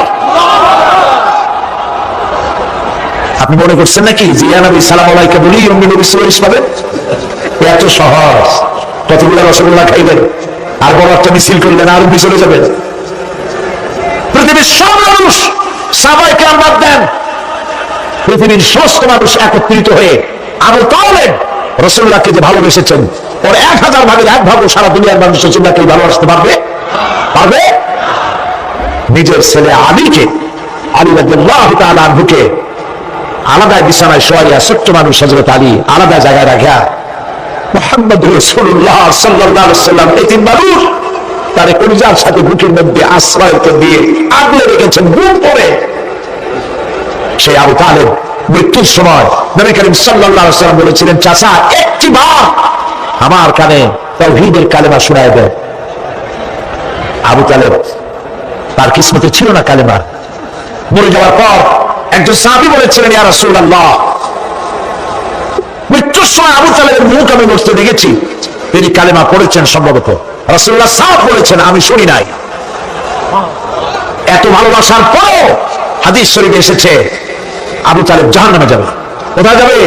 আপনি মনে করছেন নাকি যে ইয়া নবী সালাম আলাইকা বলি অমনি নবী সুপারিশ পাবেন? এত সহজ। কতগুলো রসগোল্লা খাইবেন আর বড় একটা মিছিল করবেন আর পিছনে যাবেন। পৃথিবীর সব মানুষ সাহাবায়ে কেরাম বাদ দেন, পৃথিবীর সমস্ত মানুষ একত্রিত হয়ে আবু তালেব রাসূলুল্লাহকে যে ভালোবেসেছেন, ওর 1000 ভাগের 1 ভাগও সারা দুনিয়ার মানুষ রাসূলুল্লাহকে ভালোবাসতে পারবে? পারবে? নিজের ছেলে আলীকে, আলী রাদিয়াল্লাহু তাআলা আনহুকে আলাদা বিছানায় শোয়াইয়া ছোট্ট মানুষ হযরত আলী আলাদা জায়গায় রাখিয়া মুহাম্মদ রাসূলুল্লাহ সাল্লাল্লাহু আলাইহি ওয়াসাল্লাম এতিম মানুষ তার কলিজার সাথে বুকের মধ্যে আশ্রয় দিয়ে আগলে রেখেছেন বুক পরে। সেই আবু তালেব মৃত্যুর সময় নবী করিম সাল্লাল্লাহু আলাইহি ওয়াসাল্লাম বলেছিলেন, চাচা একটি বার আমার কানে তাওহীদের কালেমা শোনায় দেয়। আবু তালেব তার কিসমতে ছিল না কালেমা। মরে যাওয়ার পর একজন সাহাবী বলেছিলেন, ইয়া রাসূলুল্লাহ, মৃত্যুর সময় আবু তালেবের মুখ আমি নড়তে দেখেছি, তিনি কালেমা পড়েছেন সম্ভবত। রাসূলুল্লাহ সাফ বলেছেন, আমি শুনি নাই। এত ভালোবাসার পরও হাদিস শরীফে এসেছে আবু তালেব জাহান্নামে যাবে। কোথায় যাবে?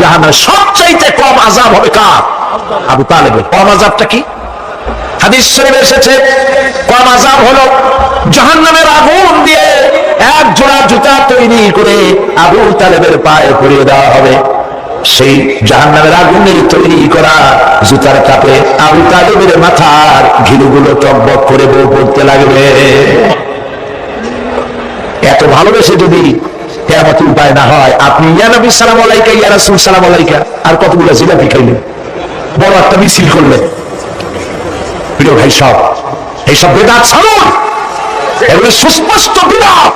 জাহান্নামে। সবচাইতে কম আযাব হবে কার? আবু তালেবের। কম আযাবটা কি? হাদিস শরীফে এসেছে কম আযাব হলো জাহান্নামের আগুন দিয়ে এক জোড়া জুতা তৈরি করে আবু তালেবের পায়ে পরিয়ে দেওয়া হবে। সেই জাহান্নামের আগুনের তৈরি করা জুতার কাপে আবু তালেবের মাথার ঘিলুগুলো টকবক করে বউ পড়তে লাগবে। এত ভালোবেসে যদি কিয়ামতের উপায় না হয়, আপনি ইয়া নবী সালাম আলাইকা, ইয়া রাসূল সালাম আলাইকা আর কতগুলো জিলাপি খাইলেন, বড় একটা মিছিল করলেন। প্রিয় ভাই সব, এইসব বিদআত ছাড়ুন, এগুলো সুস্পষ্ট বিদআত।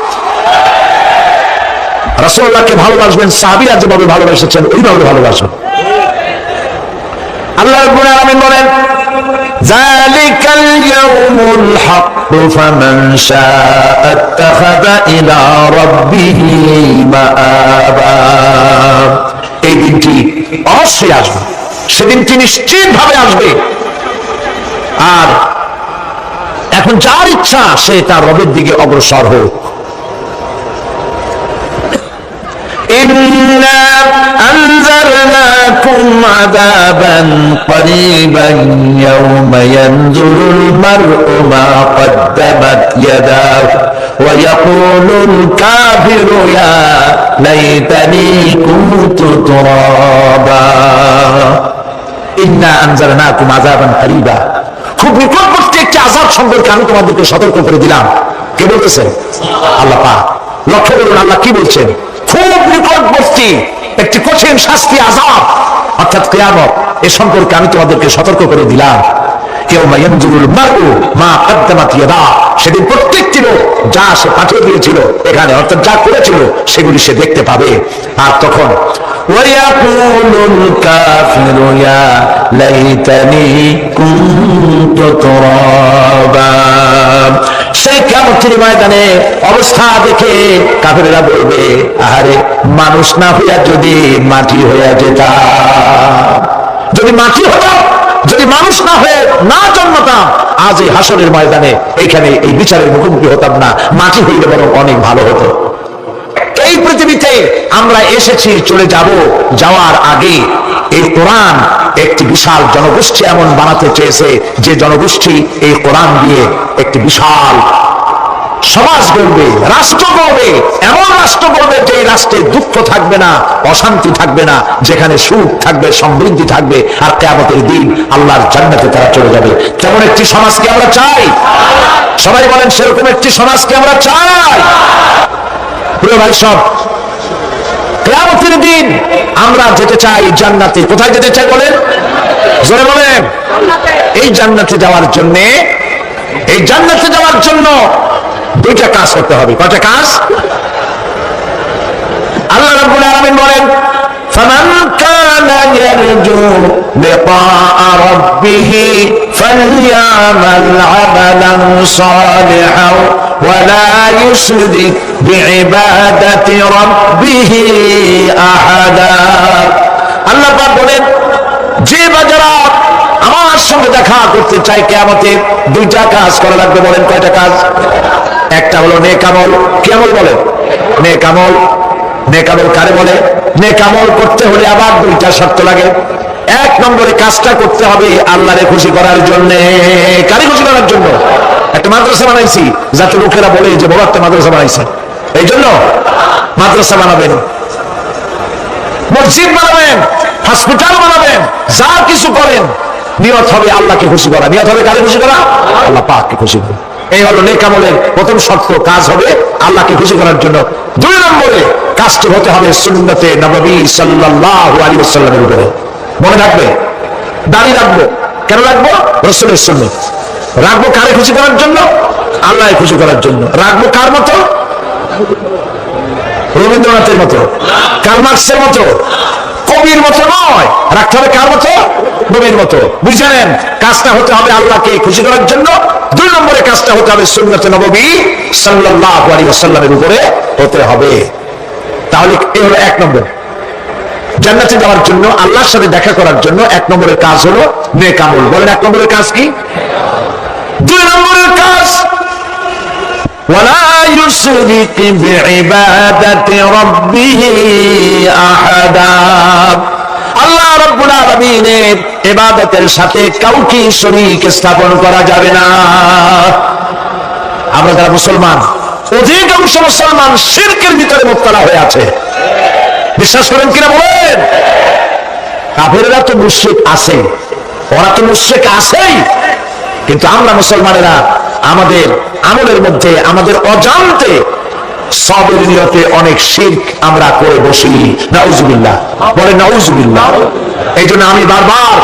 রাসূলুল্লাহকে ভালোবাসবেন, সাহাবীরা যেভাবে ভালোবেসেছেন ওইভাবে ভালোবাসুন। আল্লাহ রাব্বুল আলামিন বলেন, যালিকাল ইয়াউমুল হক ফামান শাআ ইত্তাখাযা ইলা রাব্বিহি মাআবা। এই দিনটি অবশ্যই আসবে, সেদিনটি নিশ্চিতভাবে আসবে। আর এখন যার ইচ্ছা সে তার রবের দিকে অগ্রসর হোক। إنا أنذرناكم عذابا قريبا يوم ينظر المرء ما قدمت يداه ويقول الكافر يا ليتني كنت ترابا إنا أنذرناكم عذابا قريبا। খুব নিকটবর্তী একটি আযাব সম্পর্কে আমি তোমাদেরকে সতর্ক করে দিলাম। কে বলতেছেন? আল্লাহ পাক। লক্ষ্য করুন আল্লাহ কি বলছেন। খুব নিকটবর্তী একটি কঠিন শাস্তি, আযাব, অর্থাৎ কিয়ামত, এ সম্পর্কে আমি তোমাদেরকে সতর্ক করে দিলাম। ইয়াউমা ইয়ানজুরুল মারউ মা কদ্দামাত ইয়াদা। সেদিন প্রত্যেকটি লোক যা সে পাঠিয়ে দিয়েছিল এখানে, অর্থাৎ যা করেছিল সেগুলি সে দেখতে পাবে। আর তখন ওয়ায়াকুলুল কাফিরু ইয়া লাইতানি কুনতু তুরাবা। সেই কিয়ামতের ময়দানে অবস্থা দেখে কাফেররা বলবে, আরে মানুষ না হইয়া যদি মাটি হইয়া যেতাম, যদি মাটি হতাম, যদি মানুষ না হয়ে না জন্মতাম, আজ এই হাসরের ময়দানে এখানে এই বিচারের মুখোমুখি হতাম না, মাটি হইলে বরং অনেক ভালো হতো। এই পৃথিবীতে আমরা এসেছি, চলে যাব, যাওয়ার আগে এই কোরআন একটি বিশাল জনগোষ্ঠী এমন বানাতে চেয়েছে যে জনগোষ্ঠী এই কোরআন দিয়ে একটি বিশাল সমাজ গড়বে, রাষ্ট্র গড়বে, এমন রাষ্ট্র গড়বে যে রাষ্ট্রে দুঃখ থাকবে না, অশান্তি থাকবে না, যেখানে সুখ থাকবে, সমৃদ্ধি থাকবে, আর কিয়ামতের দিন আল্লাহর জান্নাতে তারা চলে যাবে। তেমন একটি সমাজকে আমরা চাই। সবাই বলেন, সেরকম একটি সমাজকে আমরা চাই। প্রিয় ভাই সব, কিয়ামতের দিন আমরা যেতে চাই জান্নাতে। কোথায় যেতে চাই বলেন? জোরে বলেন। এই জান্নাতে যাওয়ার জন্য, এই জান্নাতে যাওয়ার জন্য দুইটা কাজ করতে হবে। কয়টা কাজ? আল্লাহ রাব্বুল আলামিন বলেন, ফামান কানা ইয়ারজু লিকাআ রাব্বিহি ফালইয়ামাল আমালান সালিহান ওয়া লা ইউশরিক বিইবাদাতি রাব্বিহি আহাদা। আল্লাহ পাক বলেন, যে বাজারা আমার সঙ্গে দেখা করতে চাই কিয়ামতে, দুইটা কাজ করা লাগবে। বলেন কয়টা কাজ? একটা হলো নেক আমল। কি আমল বলেন? নেক আমল। নেক আমল কারে বলে? নেক আমল করতে হলে আবার দুইটা শর্ত লাগে। এক নম্বরে কাজটা করতে হবে আল্লাহরে খুশি করার জন্য। কারে খুশি করার জন্য? একটা মাদ্রাসা বানাইছি যাতে লোকেরা বলে যে বড় একটা মাদ্রাসা বানাইছে, এই জন্য মাদ্রাসা বানাবেন, মসজিদ বানাবেন, হসপিটাল বানাবেন, যা কিছু করেন নিয়ত হবে আল্লাহকে খুশি করা। নিয়ত হবে কারে খুশি করা? আল্লাহ পাককে খুশি করা। এই হলো নেক আমলের প্রথম শর্ত। কাজ হবে আল্লাহকে খুশি করার জন্য। দুই নম্বরে কাজটি হতে হবে সুন্নতে নববী সাল্লাল্লাহু আলাইহি ওয়াসাল্লামের উপরে। মনে রাখবে, দাড়ি রাখবো কেন রাখবো? রাসূলের সুন্নাত। রাখবো কারে খুশি করার জন্য? আল্লাহকে খুশি করার জন্য। রাখবো কার মতো? রবীন্দ্রনাথের মতো, কার্ল মার্কসের মতো, কবির মতো নয়। রাখতে হবে কার মতো? নবীর মতো। বুঝলেন? কাজটা হতে হবে আল্লাহকে খুশি করার জন্য। 2 নম্বরে কাজটা হতে হবে সুন্নাতে নববী সাল্লাল্লাহু আলাইহি ওয়াসাল্লামের উপরে হতে হবে। তাহলে এই হলো 1 নম্বর। জান্নাতে যাওয়ার জন্য, আল্লাহর সাথে দেখা করার জন্য 1 নম্বরের কাজ হলো নেক আমল। বলেন 1 নম্বরের কাজ কি? 2 নম্বরের কাজ ওয়ালা ইউশরিক বিইবাদাতি রাব্বিহি আহাদা। আল্লাহ রাব্বুল আলামিনের ইবাদতের সাথে কাউকে শরীক স্থাপন করা যাবে না। আমরা যারা মুসলমান, অধিকাংশ মুসলমান শিরকের ভিতরে মুবতালা হয়ে আছে। বিশ্বাস করেন কিনা বলেন? কাফেররা তো মুশরিক আছে, ওরা তো মুশরিক আছেই, কিন্তু আমরা মুসলমানেরা আমাদের আমলের মধ্যে আমাদের অজান্তে সবের নিয়তে অনেক শিরক আমরা করে বসি। নাউজুবিল্লাহ, বলে নাউজুবিল্লাহ। এই জন্য আমি বারবার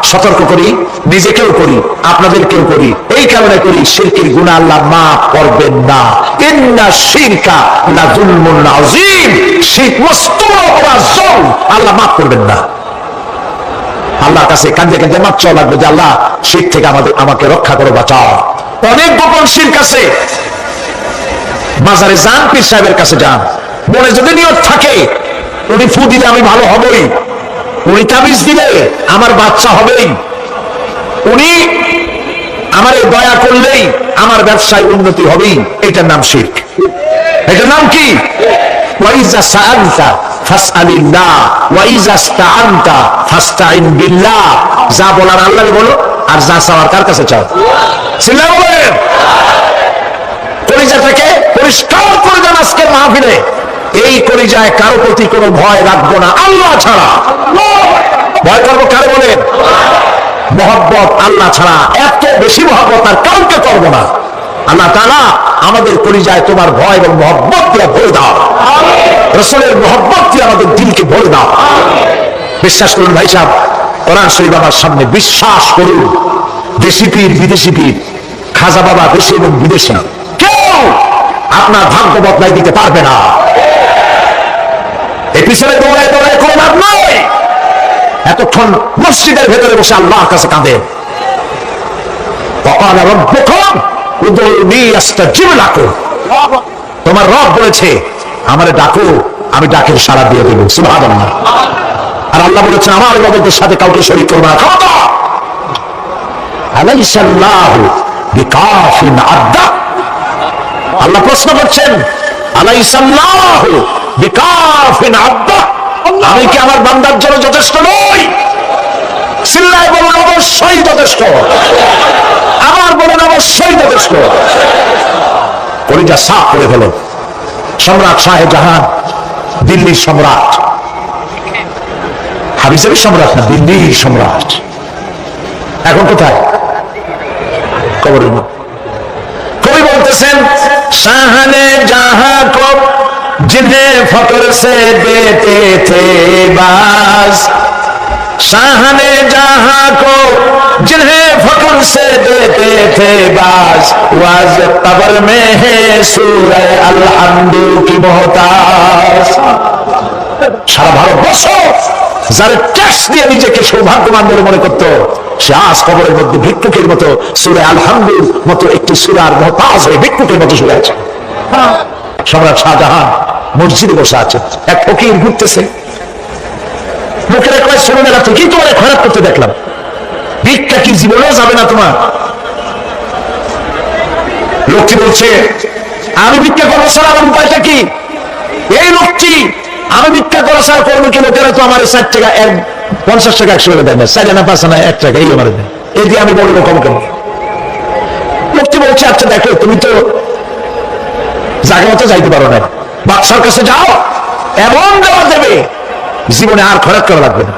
সতর্ক করি, নিজেকেও করি, আপনাদেরকেও করি। এই কারণে করি, শিরকের গুনাহ আল্লাহ মাফ করবেন না। ইন্না শিরকা লাযুলমুন আযীম। শিরক মস্ত বড় জুলম, আল্লাহ মাফ করবেন না। আল্লাহর কাছে কাঁদে কাঁদে মাপ চাওয়া লাগবে যে আল্লাহ শিরক থেকে আমাকে রক্ষা করো, বাঁচাও। অনেক গোপন শিরক আছে। মাজারে যান, পীর সাহেবের কাছে যান, মনে যদি নিয়ত থাকে উনি ফু দিলে আমি ভালো হবই, উনি তাবিজ দিলে আমার বাচ্চা হবেই, উনি আমার দয়া করলেই আমার ব্যবসায় উন্নতি হবেই, এটার নাম শিরক। এটার নাম কি? ওয়াইজা সাআলতা ফাসআলিল্লাহ ওয়াইজা ইসতাআনতা ফাসতাইন বিল্লাহ। যা বলার আল্লাহকে বলো, আর যা চাওয়ার কার কাছে চাও? চিল্লায় বলেন। কলিজাটাকে পরিষ্কার করে দেন আজকের মাহফিলে। এই কলিজায় কারো প্রতি কোনো ভয় রাখবো না আল্লাহ ছাড়া। ভয় করবো কারে বলেন? মহব্বত আল্লাহ ছাড়া, এত বেশি মহব্বত আর কাউকে করবো না। আল্লাহ তাআলা আমাদের কলিজায় তোমার ভয় এবং মহব্বত দিয়ে ভরে দাও। রাসূলের মহব্বত দিয়ে আমাদের দিলকে ভরে দাও। বিশ্বাস করুন ভাই সাহেব, কোরআন শরীফ আমার সামনে, বিশ্বাস করুন। দেশি পীর, বিদেশি পীর, খাজা বাবা দেশি এবং বিদেশি, কেউ আপনার ভাগ্য বদলাই দিতে পারবে না। এই পিছনে দৌড়ায় দৌড়ায় কোনো লাভ নয়। এতক্ষণ মসজিদের ভেতরে বসে আল্লাহর কাছে কাঁদে। ওয়াকালা রাব্বুকুম উদউনি আস্তাজিব লাকুম। তোমার রব বলেছে আমারে ডাকো, আমি ডাকের সাড়া দিয়ে দেব। সুবহানাল্লাহ। আর আল্লাহ বলেছেন আমার ইবাদতের সাথে কাউকে শরীক করবে না। খবরদার। আলাইসাল্লাহু বিকাফিন আবদা। আল্লাহ প্রশ্ন করছেন, আলাইসাল্লাহু বিকাফিন আবদা। আমি কি আমার বান্দার জন্য যথেষ্ট নই? চিল্লায় বলুন অবশ্যই যথেষ্ট। আমার বলুন অবশ্যই যথেষ্ট। কলিজা সাফ করে ফেল। সম্রাট শাহজাহান, দিল্লির সম্রাট, হাবিজের সম্রাট না, দিল্লির সম্রাট। এখন কোথায়? কবরের মধ্যে। কবি বলতেছেন, শাহনে জাহাं को जिन्हें फक्र से देते थे बाज, शाहने जहां को जिन्हें फक्र से देते थे बाज, वाज कब्र में है सूरह अलहम्दु की मोहताज। সারা ভারতবর্ষ যারা ট্যাক্স দিয়ে নিজেকে সৌভাগ্যবান বলে মনে করত, সে আজ কবরের মধ্যে ভিক্ষুকের মতো সূরা আল-হামদুর মতো একটি সূরার মুহতাজ হয়ে ভিক্ষুকের মতো শুয়ে আছে। সম্রাট শাহজাহান মসজিদে বসে আছে, এক ফকির ঘুরতেছে, মুখের একবার শুনে মেলা থেকেই তোমার খয়রাত করতে দেখলাম, ভিক্ষা কি জীবনেও যাবে না তোমার? লোকটি বলছে, আমি ভিক্ষা করবো ছাড়া আমার উপায়টা কি? এই লোকটি, আমি ভিক্ষা করা ছাড়া করবো কি? লোকেরা তো আমার 60 টাকা 50 টাকা 100 টাকা দেয় না, 4 আনা 5 আনা 1 টাকা এই আমার দেয়, এই দিয়ে আমি বলবো কম কেন? লোকটি বলছে, আচ্ছা দেখো তুমি তো জায়গা মতো যাইতে পারো না, বাদশার কাছে যাও, এমন দেওয়া দেবে জীবনে আর খয়রাত করা লাগবে না।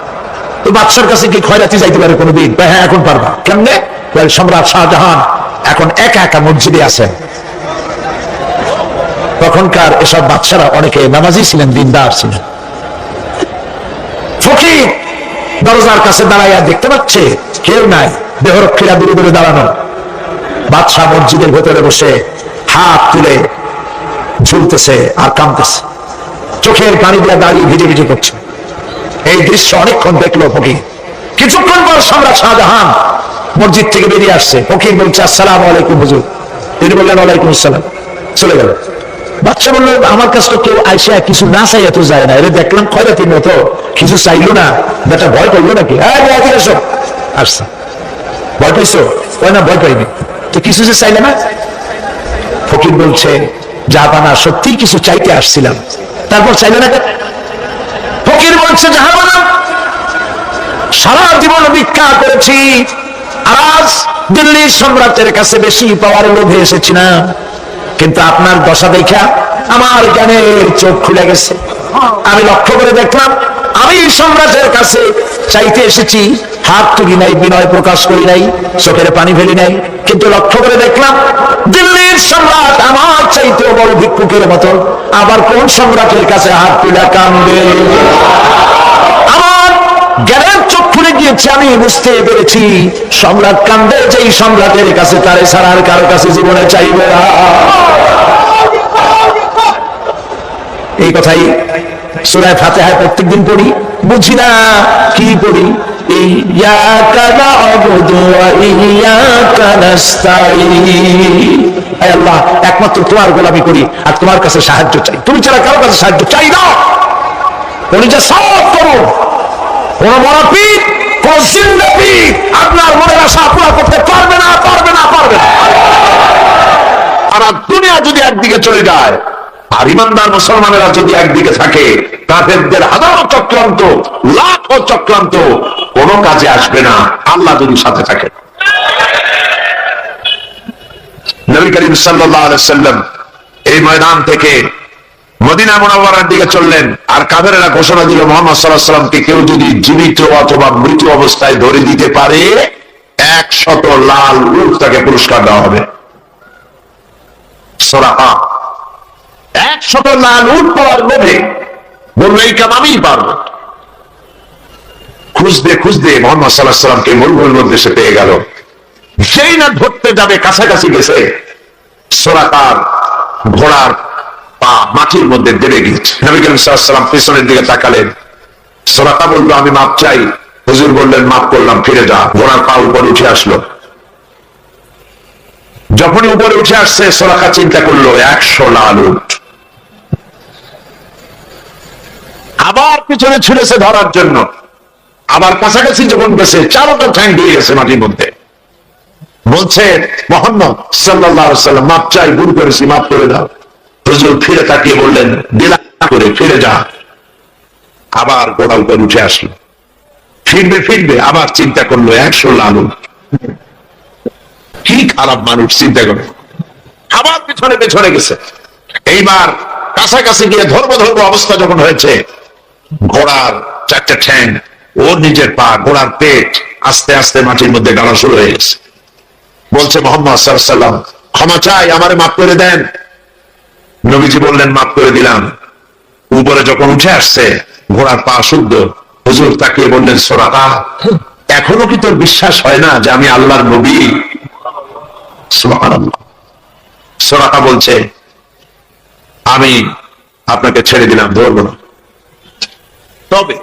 তো বাদশার কাছে কি খয়রাতি যাইতে পারে কোনোদিন? হ্যাঁ এখন পারবা। কেমনে? সম্রাট শাহজাহান এখন একা একা মসজিদে আছেন। তখনকার এসব বাদশারা অনেকে নামাজি ছিলেন, দিনদার ছিলেন। ফকির দরজার কাছে দাঁড়াইয়া দেখতে পাচ্ছে কেউ নাই, দেহরক্ষীরা দূরে দূরে দাঁড়ানো। বাদশাহ মসজিদের ভেতরে বসে হাত তুলে ঝুলতেছে আর কাঁদতেছে। চোখের পানি দিয়ে দাঁড়িয়ে ভিজে ভিজে করছে। এই দৃশ্য অনেকক্ষণ দেখলো ফকির। কিছুক্ষণ পর সম্রাট শাহজাহান মসজিদ থেকে বেরিয়ে আসছে। ফকির বলছে, আসসালামু আলাইকুম হুজুর। তিনি বললেন, ওয়ালাইকুম আসসালাম। চলে গেল। বাচ্চা বললো, আমার কাছে তো কেউ আইসা কিছু না চাই এত যায় না, এটা দেখলাম খয়রাতির মতো কিছু চাইলো না, বেটা ভয় করলো নাকি? আসছে। ভয় পাইছো? ওই না, ভয় পাইনি তো। কিছু যে চাইলে না? ফকির বলছে, জাহাপানা সত্যি কিছু চাইতে আসছিলাম, তারপর চাইলে না কেন? ফকির বলছে, জাহাপানা সারা জীবন ভিক্ষা করেছি, আজ দিল্লির সম্রাটের কাছে বেশি পাওয়ার লোভে এসেছি না, কিন্তু আপনার দশা দেখা আমার জ্ঞানের চোখ খুলে গেছে। আমি লক্ষ্য করে দেখলাম, আমি সম্রাটের কাছে চাইতে এসেছি, হাত তুলি নাই, বিনয় প্রকাশ করি নাই, চোখের পানি ফেলি নাই, কিন্তু লক্ষ্য করে দেখলাম দিল্লির সম্রাট আমার চাইতেও বড় ভিক্ষুকের মতো। আবার কোন সম্রাটের কাছে হাত তুলে কাঁদবে? আমার জ্ঞানের চোখ খুলে গিয়েছে, আমি বুঝতে পেরেছি সম্রাট কান্দে যেই সম্রাটের কাছে, তারে ছাড়া আর কারো কাছে জীবনে চাইবে না। এই কথাই সূরা ফাতিহায় প্রত্যেকদিন পড়ি, বুঝি না কি পড়ি। ইয়াকা না'বুদু ওয়া ইয়াকা নাস্তাঈন। হে আল্লাহ, একমাত্র তোমার গোলামি করি আর তোমার কাছে সাহায্য চাই, তুমি ছাড়া কারো কাছে সাহায্য চাই না। তুমি যে সব করো, কোন মরাপীঠ, কোন জিন্দাপীঠ আপনার মনের আশা পুরা করতে পারবে না, পারবে না, পারবে না। আর দুনিয়া যদি একদিকে চলে যায় আর ইমানদার মুসলমানেরা যদি একদিকে থাকে, কাফেরদের হাজারো চক্রান্ত, লাখো চক্রান্ত কোনো কাজে আসবে না, আল্লাহ যদি সাথে থাকে। নবী করিম সাল্লাল্লাহু আলাইহি ওয়াসাল্লাম এই ময়দান থেকে মদিনা মুনাওয়ারার দিকে চললেন, আর কাফেররা ঘোষণা দিল, মুহাম্মদ সাল্লাল্লাহু আলাইহি ওয়াসাল্লামকে কেউ যদি জীবিত অথবা মৃত অবস্থায় ধরে দিতে পারে 100 লাল উট তাকে পুরস্কার দেওয়া হবে। সুরাহা 100 লাল উট পাওয়ার লোভে বলল, এই কাম আমিই পারবো। খুঁজতে খুঁজতে মুহাম্মদ সাল্লাল্লাহু আলাইহি ওয়াসাল্লামকে মরুভূমির মধ্যে সে পেয়ে গেল। সেই না ধরতে যাবে, কাছাকাছি গেছে, সুরাকার ঘোড়ার পা মাটির মধ্যে দেবে গিয়েছে। নবী করিম সাল্লাল্লাহু আলাইহি ওয়াসাল্লাম পিছনের দিকে তাকালেন। সুরাকা বলল, আমি মাপ চাই। হুজুর বললেন, মাফ করলাম, ফিরে যা। ঘোড়ার পা উপরে উঠে আসলো। যখনই উপরে উঠে আসছে, সুরাকা চিন্তা করলো 100 লাল উট। আবার পিছনে ছুড়েছে ধরার জন্য, আবার কাছাকাছি যখন গেছে, 4টা ঠ্যাং দিয়ে গেছে মাটির মধ্যে। বলছে, মুহাম্মদ সাল্লাল্লাহু আলাইহি ওয়াসাল্লাম, মাপ চাই, ভুল করেছি, মাফ করে দাও। হুজুর ফিরে তাকিয়ে বললেন, দিলাম করে, ফিরে যা। আবার ঘোড়া উপরে উঠে আসলো। ফিরবে ফিরবে, আবার চিন্তা করলো 100 লাল উট। কি খারাপ মানুষ, চিন্তা করে আবার পিছনে পেছনে গেছে। এইবার কাছাকাছি গিয়ে ধরবো ধরবো অবস্থা যখন হয়েছে, ঘোড়ার 4টা ঠ্যাং, ওর নিজের পা, ঘোড়ার পেট আস্তে আস্তে মাটির মধ্যে গাড়া শুরু হয়ে গেছে। বলছে, মুহাম্মদ সাল্লাল্লাহু আলাইহি ওয়াসাল্লাম, ক্ষমা চাই, আমারে মাফ করে দেন। নবীজি বললেন, মাফ করে দিলাম। উপরে যখন উঠে আসছে, ঘোড়ার পা শুদ্ধ। হুজুর তাকিয়ে বললেন, সুরাকা, এখনো কি তোর বিশ্বাস হয় না যে আমি আল্লাহর নবী? সুবহানাল্লাহ। সুরাকা বলছে, আমি আপনাকে ছেড়ে দিলাম, ধরবো না, তবে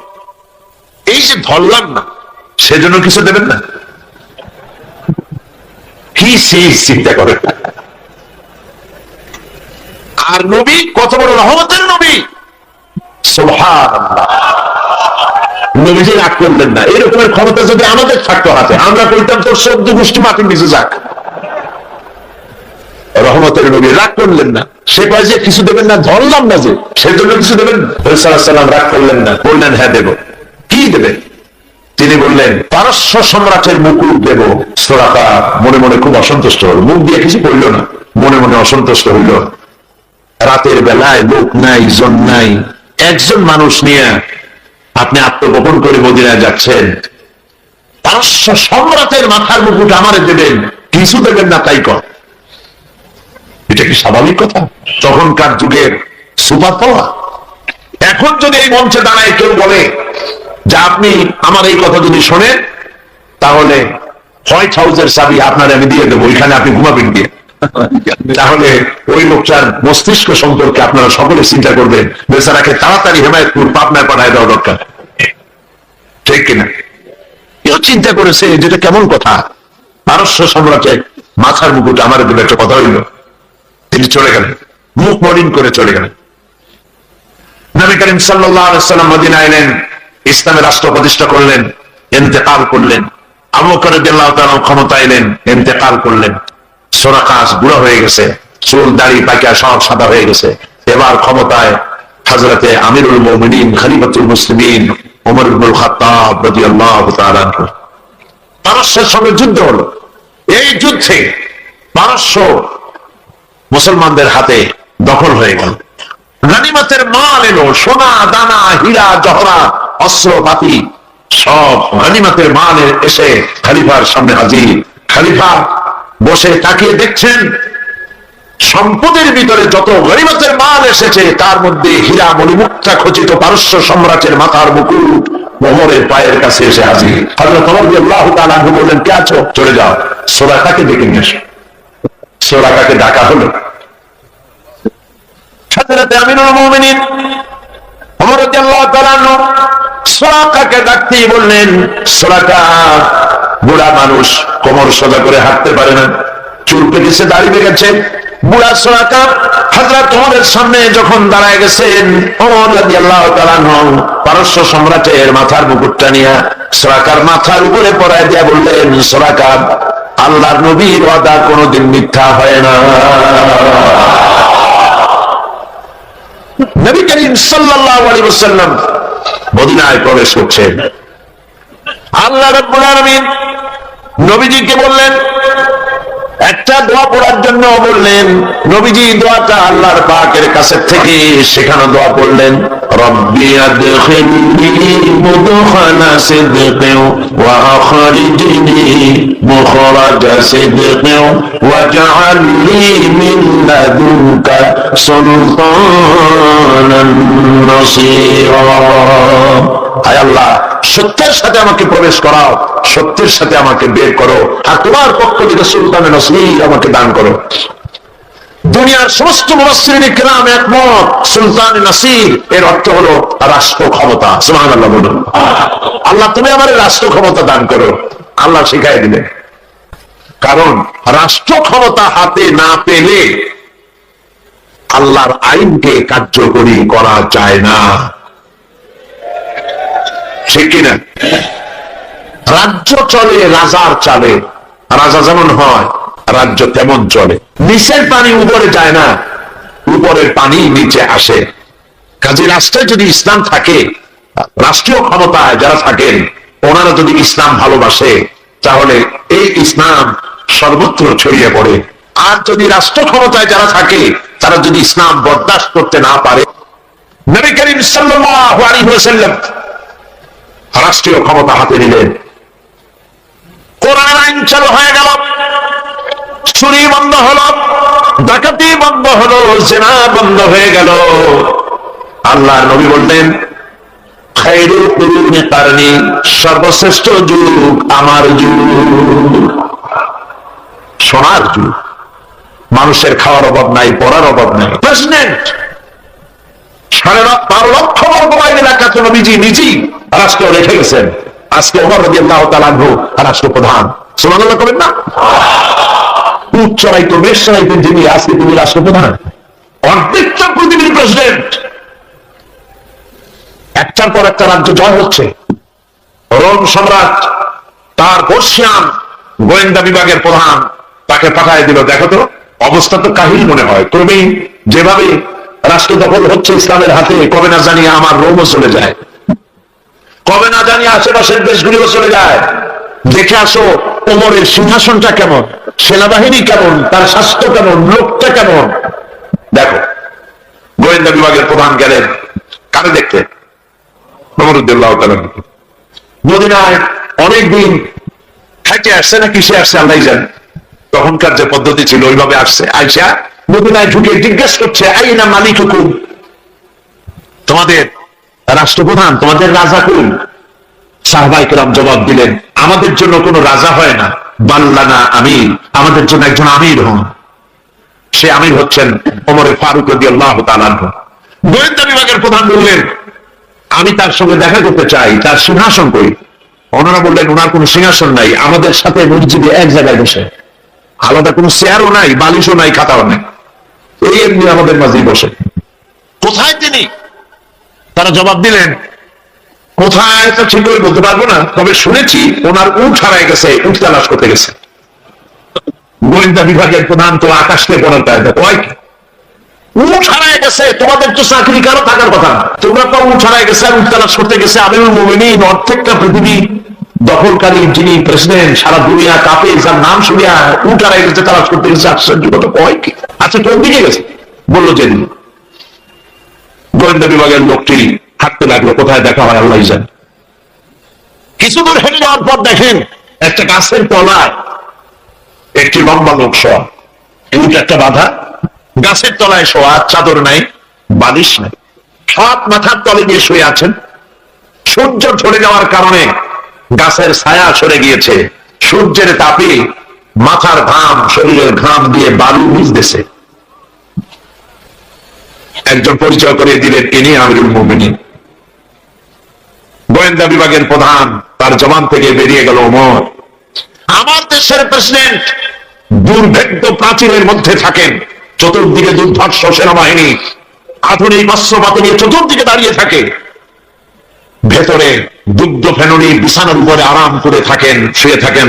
এই যে ধরলাম না, সেজন্য কিছু দেবেন না? কি সেই চিন্তা করে। আর নবী কত বড় রহমতের নবী, সুবহানাল্লাহ। নবীজি রাগ করলেন না। এরকমের ক্ষমতা যদি আমাদের থাকতো হাতে, আমরা বলতাম তোর 14 গোষ্ঠী মাটির নিচে যাক। রহমতের নবী রাগ করলেন না। সে কয় যে কিছু দেবেন না, ধরলাম না যে, সেজন্য কিছু দেবেন না। রাসূল সাল্লাল্লাহু আলাইহি ওয়াসাল্লাম রাগ করলেন না, বললেন, হ্যাঁ দেব। কি দেবেন? তিনি বললেন, পারস্য সম্রাটের মুকুট দেব। সুরাকা মনে মনে খুব অসন্তুষ্ট হল, মুখ দিয়ে কিছু বলল না, মনে মনে অসন্তুষ্ট হইল। রাতের বেলায় লোক নাই, জন নাই, একজন মানুষ নিয়ে আপনি আত্মগোপন করে মদিনায় যাচ্ছেন, পারস্য সম্রাটের মাথার মুকুট আমারে দেবেন, কিছু দেবেন না তাই কর। এটা কি স্বাভাবিক কথা? তখনকার যুগের সুপার পাওয়ার। এখন যদি এই মঞ্চে দাঁড়ায় কেউ বলে যে আপনি আমার এই কথা যদি শোনেন, তাহলে হোয়াইট হাউসের চাবি আপনার আমি দিয়ে দেবো, ওইখানে আপনি ঘুমাবেন গিয়ে, তাহলে ওই লোকটার মস্তিষ্ক সম্পর্কে আপনারা সকলে চিন্তা করবেন, বেচারাকে তাড়াতাড়ি হেমায়তপুর পাবনায় পাঠায় দেওয়া দরকার, ঠিক কিনা? কেউ চিন্তা করেছে যেটা কেমন কথা? পারস্য সম্রাটের মাথার মুকুট আমার দিলে একটা কথা হইল, তিনি চলে গেলেন, মুখ মলিন করে চলে গেলেন। নবী করিম সাল্লাল্লাহু আলাইহি ওয়াসাল্লাম মদিনায় এলেন, ইসলামের রাষ্ট্র প্রতিষ্ঠা করলেন, ইন্তেকাল করলেন। আবু বকর রাদিয়াল্লাহু তাআলা ক্ষমতা এলেন, ইন্তেকাল করলেন। সুরাকাস বুড়া হয়ে গেছে, চুল দাড়ি পাকা সব সাদা হয়ে গেছে। এবার ক্ষমতায় হযরতে আমিরুল মুমিনিন খলিফাতুল মুসলিমিন ওমর ইবনুল খাত্তাব রাদিয়াল্লাহু তাআলা আনহু। পারস্যের সঙ্গে যুদ্ধ হলো। এই যুদ্ধে পারস্য মুসলমানদের হাতে দখল হয়ে গেল। গনিমতের মাল এলো, সোনা দানা হীরা জহরাত অস্ত্রপাতি সব গনিমতের মাল এসে খলিফার সামনে হাজির। খলিফা বসে তাকিয়ে দেখছেন সম্পদের ভিতরে যত গনিমতের মাল এসেছে তার মধ্যে হীরা মণিমুক্তা খচিত পারস্য সম্রাটের মাথার মুকুট ওমরের পায়ের কাছে এসে হাজির। হযরত ওমর রাদিয়াল্লাহু তাআলা আনহু বললেন, কে আছো? চলে যাও, সুরাকাকে ডেকে নিয়ে এসো। সুরাকাকে ডাকা হলো। হযরত আমিরুল মুমিনিন ওমর রাদিয়াল্লাহু তাআলা আনহু সুরাকাকে ডাকতেই বললেন, সুরাকা বুড়া মানুষ, কোমর সোজা করে হাঁটতে পারে না, চুল পেকেছে, দাড়ি পেকেছে। বুড়া সুরাকা হযরত ওমরের সামনে যখন দাঁড়ায় গেছেন, ওমর রাদিয়াল্লাহু তাআলা আনহু পারস্য সম্রাটের মাথার মুকুটটা নিয়ে সুরাকার মাথার উপরে পরায় দিয়া বললেন, সুরাকা, আল্লাহর নবীর ওয়াদা কোনোদিন মিথ্যা হয় না। নবী করিম সাল্লাল্লাহু আলাইহি ওয়াসাল্লাম মদিনায় প্রবেশ করছেন। আল্লাহ রাব্বুল আলামিন নবীজিকে বললেন, একটা দোয়া পড়ার জন্য বললেন। নবীজি দোয়াটা আল্লাহর পাকের কাছে থেকে শেখানো দোয়া পড়লেন, রব্বি আদখিলনি মুদখালা সিদকিন ওয়া আখরিজনি মুখরাজা সিদকিন ওয়াজআলনি মিন লাদুনকা সুলতানান নাসীরা। হায় আল্লাহ, সত্যের সাথে আমাকে প্রবেশ করাও, সত্যের সাথে আমাকে বের করো, আর তোমার পক্ষ থেকে সুলতানে নসীর আমাকে দান করো। দুনিয়ার সমস্ত মুফাসসিরিনে কিরাম একমত, সুলতানে নসীর এর অর্থ হলো রাষ্ট্র ক্ষমতা। সুবহানাল্লাহ বলুন। আল্লাহ তুমি আমার রাষ্ট্র ক্ষমতা দান করো। আল্লাহ শিখাই দিলেন, কারণ রাষ্ট্র ক্ষমতা হাতে না পেলে আল্লাহর আইনকে কার্যকরী করা যায় না, ঠিক কিনা? রাজ্য চলে রাজার চালে, রাজা যেমন হয় রাজ্য তেমন চলে। নিচের পানি উপরে যায় না, উপরের পানি নিচে আসে। কাজে রাষ্ট্রে যদি ইসলাম থাকে, রাষ্ট্রীয় ক্ষমতায় যারা থাকেন ওনারা যদি ইসলাম ভালোবাসে, তাহলে এই ইসলাম সর্বত্র ছড়িয়ে পড়ে। আর যদি রাষ্ট্র ক্ষমতায় যারা থাকে তারা যদি ইসলাম বরদাস্ত করতে না পারে, নবী করিম সাল্লাল্লাহু আলাইহি ওয়াসাল্লাম রাষ্ট্রীয় ক্ষমতা হাতে নিলেন, কোরআনের আইন চালু হয়ে গেল, চুরি বন্ধ হলো, ডাকাতি বন্ধ হলো, জিনা বন্ধ হয়ে গেল। আল্লাহর নবী বললেন, খায়রুল কুরুনি কারনি, সর্বশ্রেষ্ঠ যুগ আমার যুগ, সোনার যুগ। মানুষের খাওয়ার অভাব নাই, পড়ার অভাব নাই। প্রেসিডেন্ট 12.5 লক্ষ বর্গ মাইল এলাকাতে নবীজি নিজেই রাষ্ট্র রেখে গেছেন। আজকে ওমর রাদিয়াল্লাহু তাআলা আনহু রাষ্ট্রপ্রধান। সুবহানাল্লাহ করেন না? উট চড়াইতো, মেষ চড়াইতেন যিনি, আজকে তিনি রাষ্ট্রপ্রধান। অর্ধেকটা পৃথিবীর প্রেসিডেন্ট। একটার পর একটা রাজ্য জয় হচ্ছে। রোম সম্রাট তার বর্ষিয়ান গোয়েন্দা বিভাগের প্রধান তাকে পাঠায় দিল, দেখো তো অবস্থা তো কাহিল মনে হয়, ক্রমেই যেভাবে রাষ্ট্র দখল হচ্ছে ইসলামের হাতে, কবে না জানিয়ে আমার রোমও চলে যায়, কবে না জানিয়ে আশেপাশের দেশগুলিও চলে যায়। দেখে আসো ওমরের সিংহাসনটা কেমন, সেনাবাহিনী কেমন, তার স্বাস্থ্য কেমন, লোকটা কেমন। দেখো, গোয়েন্দা বিভাগের প্রধান গেলেন কারে দেখতে? ওমর রাদিয়াল্লাহু তাআলা। মদিনায় অনেকদিন হেঁটে আসছে না কিসে আসছে আল্লাহই জানে, তখনকার যে পদ্ধতি ছিল ওইভাবে আসছে। আয়েশা মদিনায় ঢুকে জিজ্ঞেস করছে, আইনা মালিকুকুম, তোমাদের রাষ্ট্রপ্রধান, তোমাদের রাজা কোন? সাহাবায়ে কেরাম জবাব দিলেন, আমাদের জন্য কোনো রাজা হয় না, বাল্লানা আমির, আমাদের জন্য একজন আমির হন। সে আমির হচ্ছেন ওমরে ফারুক রাদিয়াল্লাহু তাআলা আনহু। গোয়েন্দা বিভাগের প্রধান বললেন, আমি তার সঙ্গে দেখা করতে চাই, তার সিংহাসন কই? ওনারা বললেন, ওনার কোনো সিংহাসন নাই, আমাদের সাথে মসজিদে এক জায়গায় বসে, আলাদা কোনো চেয়ারও নাই, বালিশও নাই, খাতাও নাই, এই এমনি আমাদের মাঝেই বসে। কোথায় তিনি? তারা জবাব দিলেন, কোথায় তো ঠিক করে বলতে পারবো না, তবে শুনেছি ওনার উট হারায় গেছে, উট তালাশ করতে গেছে। গোয়েন্দা বিভাগের প্রধান তো আকাশ থেকে পড়ার কাজ, উট হারায় গেছে, তোমাদের তো চাকরি কারো থাকার কথা না, তোমরা তো উট হারায় গেছে আর উট তালাশ করতে গেছে। আমিরুল মুমিনিন, অর্ধেকটা পৃথিবী দখলকারী যিনি প্রেসিডেন্ট, সারা দুনিয়া কাঁপে, যার নাম শুনিয়া উট হারায় গেছে, তালাশ করতে গেছে, আশ্চর্য কথা কয় কি? আচ্ছা কোন দিকে গেছে? বললো যে গোয়েন্দা বিভাগের লোকটি হাঁটতে লাগলো, কোথায় দেখা হয় আল্লাহ জানে। কিছু দূর হেঁটে যাওয়ার পর দেখেন একটা গাছের তলায় একটি লম্বা লোক শোয়া, উট একটা বাধা, গাছের তলায় শোয়া, চাদর নাই, বালিশ নাই, হাত মাথার তলে দিয়ে শুয়ে আছেন। সূর্য ঝরে যাওয়ার কারণে গাছের ছায়া সরে গিয়েছে, সূর্যের তাপে মাথার ঘাম, শরীরের ঘাম দিয়ে বালু ভিজতেছে। একজন পরিচয় করে দিলেন, ইনি আমিরুল মুমিনিন। গোয়েন্দা বিভাগের প্রধান, তার জবান থেকে বেরিয়ে গেল, ওমর, আমার দেশের প্রেসিডেন্ট দুর্ভেদ্য প্রাচীরের মধ্যে থাকেন, চতুর্দিকে দুর্ধর্ষ সেনাবাহিনী আধুনিক অস্ত্রপাতি নিয়ে চতুর্দিকে দাঁড়িয়ে থাকে, ভেতরে দুগ্ধ ফেননি বিছানার উপরে আরাম করে থাকেন, শুয়ে থাকেন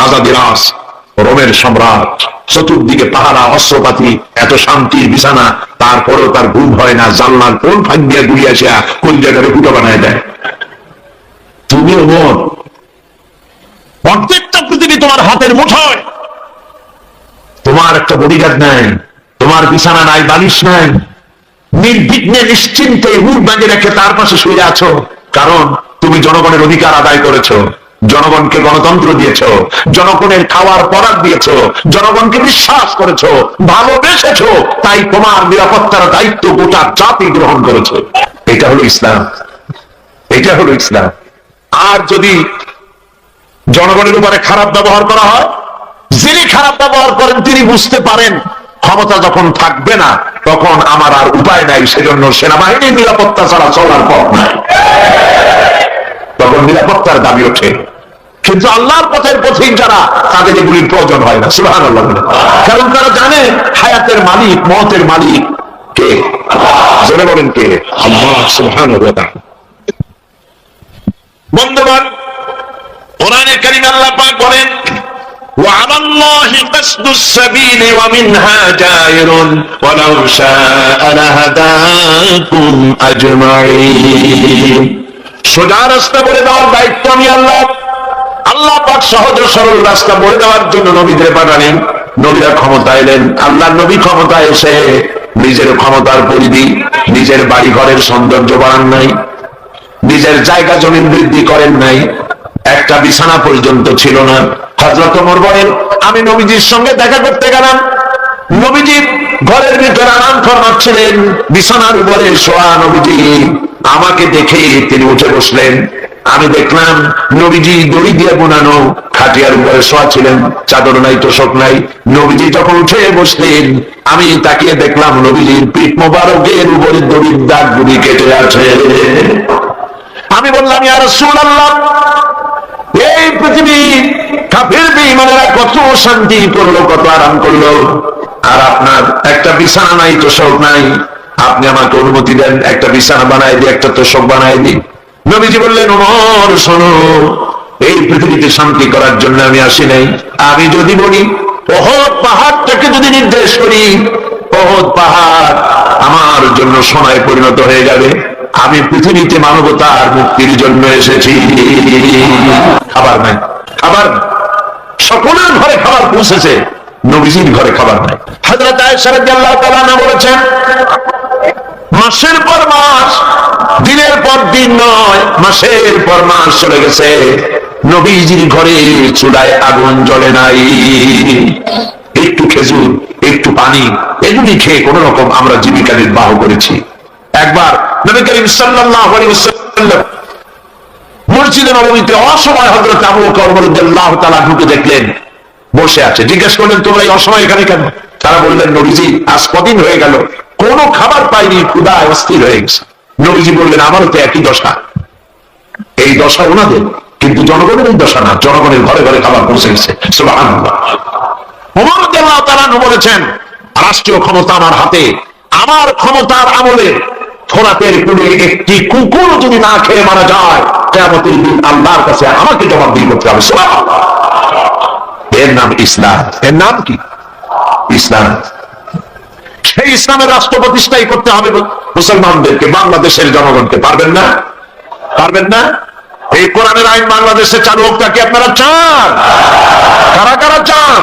রাজাদিরাজ রোমের সম্রাট, চতুর্দিকে পাহারা, অস্ত্রপাতি, এত শান্তির বিছানা, তারপরেও তার ঘুম হয় না, জানলার কোন ফাঁক দিয়ে ঘুরিয়ে আসা কোন জায়গায় ফুটো বানায় দেয়। তুমি ওমর, প্রত্যেকটা পৃথিবী তোমার হাতের মুঠোয়, তোমার একটা বডিগার্ড নাই, তোমার বিছানা নাই, বালিশ নাই, নির্বিঘ্নে নিশ্চিন্তে মুখ বাঁধে রেখে তার পাশে শুয়ে আছো, কারণ তুমি জনগণের অধিকার আদায় করেছো, জনগণকে গণতন্ত্র দিয়েছো, জনগণের খাওয়ার পরাগ দিয়েছো, জনগণকে বিশ্বাস করেছো, ভালোবেসেছো, তাই তোমার নিরাপত্তার দায়িত্ব গোটা জাতি গ্রহণ করেছে। এটা হলো ইসলাম, এটা হলো ইসলাম। আর যদি জনগণের উপরে খারাপ ব্যবহার করা হয়, যিনি খারাপ ব্যবহার করেন তিনি বুঝতে পারেন ক্ষমতা যখন থাকবে না তখন আমার আর উপায় নাই, সেজন্য সেনাবাহিনীর নিরাপত্তা ছাড়া চলার পথ নাই, তখন নিরাপত্তার দাবি ওঠে। কিন্তু আল্লাহর পথের পথিক যারা, তাদের এগুলির প্রয়োজন হয় না, সুবহানাল্লাহ। কারণ তারা জানে হায়াতের মালিক, মওতের মালিক কে? জোরে বলেন কে? আল্লাহ সুবহানাল্লাহ। বন্ধুগণ, কোরআনে কারীমে আল্লাহ পাক বলেন, وعلى الله قصد السبيل ومنها جائر ولو شاء لهداكم أجمعين। সোজা রাস্তা বলে দেওয়ার দায়িত্ব আমি আল্লাহ। আল্লাহ পাক সহজ সরল রাস্তা বলে দেওয়ার জন্য নবীদের পাঠালেন, নবীরা ক্ষমতা এলেন। আল্লাহ নবী ক্ষমতা এসে নিজের ক্ষমতার পরিধি, নিজের বাড়ি ঘরের সৌন্দর্য বাড়ান নাই, নিজের জায়গা জমি বৃদ্ধি করেন নাই, একটা বিছানা পর্যন্ত ছিল না। হযরত ওমর বলেন, আমি নবীজির সঙ্গে দেখা করতে গেলাম, নবীজি ঘরের ভিতরে আরাম ফরমাচ্ছিলেন, বিছানার উপরে শোয়া নবীজি। আমাকে দেখে তিনি উঠে বসলেন। আমি দেখলাম নবীজি দড়ি দিয়ে বোনানো খাটিয়ার উপরে শোয়া ছিলেন, চাদর নাই, তোশক নাই। নবীজি যখন উঠে বসলেন, আমি তাকিয়ে দেখলাম নবীজির পিঠ মোবারকের উপরে দড়ির দাগগুলি কেটে আছে। আমি বললাম, ইয়া রাসূলুল্লাহ, এই পৃথিবী কাফির বেঈমানেরা কত শান্তি করলো, কত আরাম করলো, আর আপনার একটা বিছানা নাই, তোশক নাই। আপনি আমাকে অনুমতি দেন, একটা বিছানা বানাই দিই, একটা তোশক বানাই দিই। নবীজি বললেন, ওমর শোনো, এই পৃথিবীতে শান্তি করার জন্য আমি আসি নাই। আমি যদি বলি ওহদ পাহাড়টাকে যদি নির্দেশ করি, ওহদ পাহাড় আমার জন্য সোনায় পরিণত হয়ে যাবে। আমি পৃথিবীতে মানবতার মুক্তির জন্য এসেছি। খাবার নাই, খাবার সকলের ঘরে খাবার পৌঁছেছে, নবীজির ঘরে খাবার নাই। হযরত আয়েশা রাদিয়াল্লাহু তাআলা আনহা বলেছেন, মাসের পর মাস, দিনের পর দিন নয়, মাসের পর মাস চলে গেছে, নবীজির ঘরে চুলায় আগুন জ্বলে নাই। একটু খেজুর, একটু পানি, এগুলি খেয়ে কোন রকম আমরা জীবিকা নির্বাহ করেছি। একবার নবী করিম সাল্লাল্লাহু আলাইহি ওয়াসাল্লাম মসজিদে নববীতে অসময় হযরত আবু বকর রাদিয়াল্লাহু তাআলা ঢুকে দেখলেন বসে আছে। জিজ্ঞেস করলেন, তোমরা এই অসময় এখানে কেন? তারা বললেন, নবীজি আজ কদিন হয়ে গেল কোনো খাবার পাইনি, ক্ষুধায় অস্থির হয়ে গেছে। নবীজি বললেন, আমারও তো একই দশা। এই দশা ওনাদের, কিন্তু জনগণের এই দশা না, জনগণের ঘরে ঘরে খাবার পৌঁছে গেছে। সুবহানাল্লাহ। ওমর রাদিয়াল্লাহু তাআলা বলেছেন, রাষ্ট্রীয় ক্ষমতা আমার হাতে, আমার ক্ষমতার আমলে ফোরাতের কুলে একটি কুকুর যদি না খেয়ে মারা যায়, কিয়ামতের দিন আল্লাহর কাছে আমাকে জবাবদিহি করতে হবে। সুবহানাল্লাহ। এর নাম ইসলাম। এর নাম কি? ইসলাম। সেই ইসলামের রাষ্ট্র প্রতিষ্ঠাই করতে হবে মুসলমানদেরকে, বাংলাদেশের জনগণকে। পারবেন না? পারবেন না? এই কোরআনের আইন বাংলাদেশে চালু হোক, তাকে আপনারা চান? কারা কারা চান?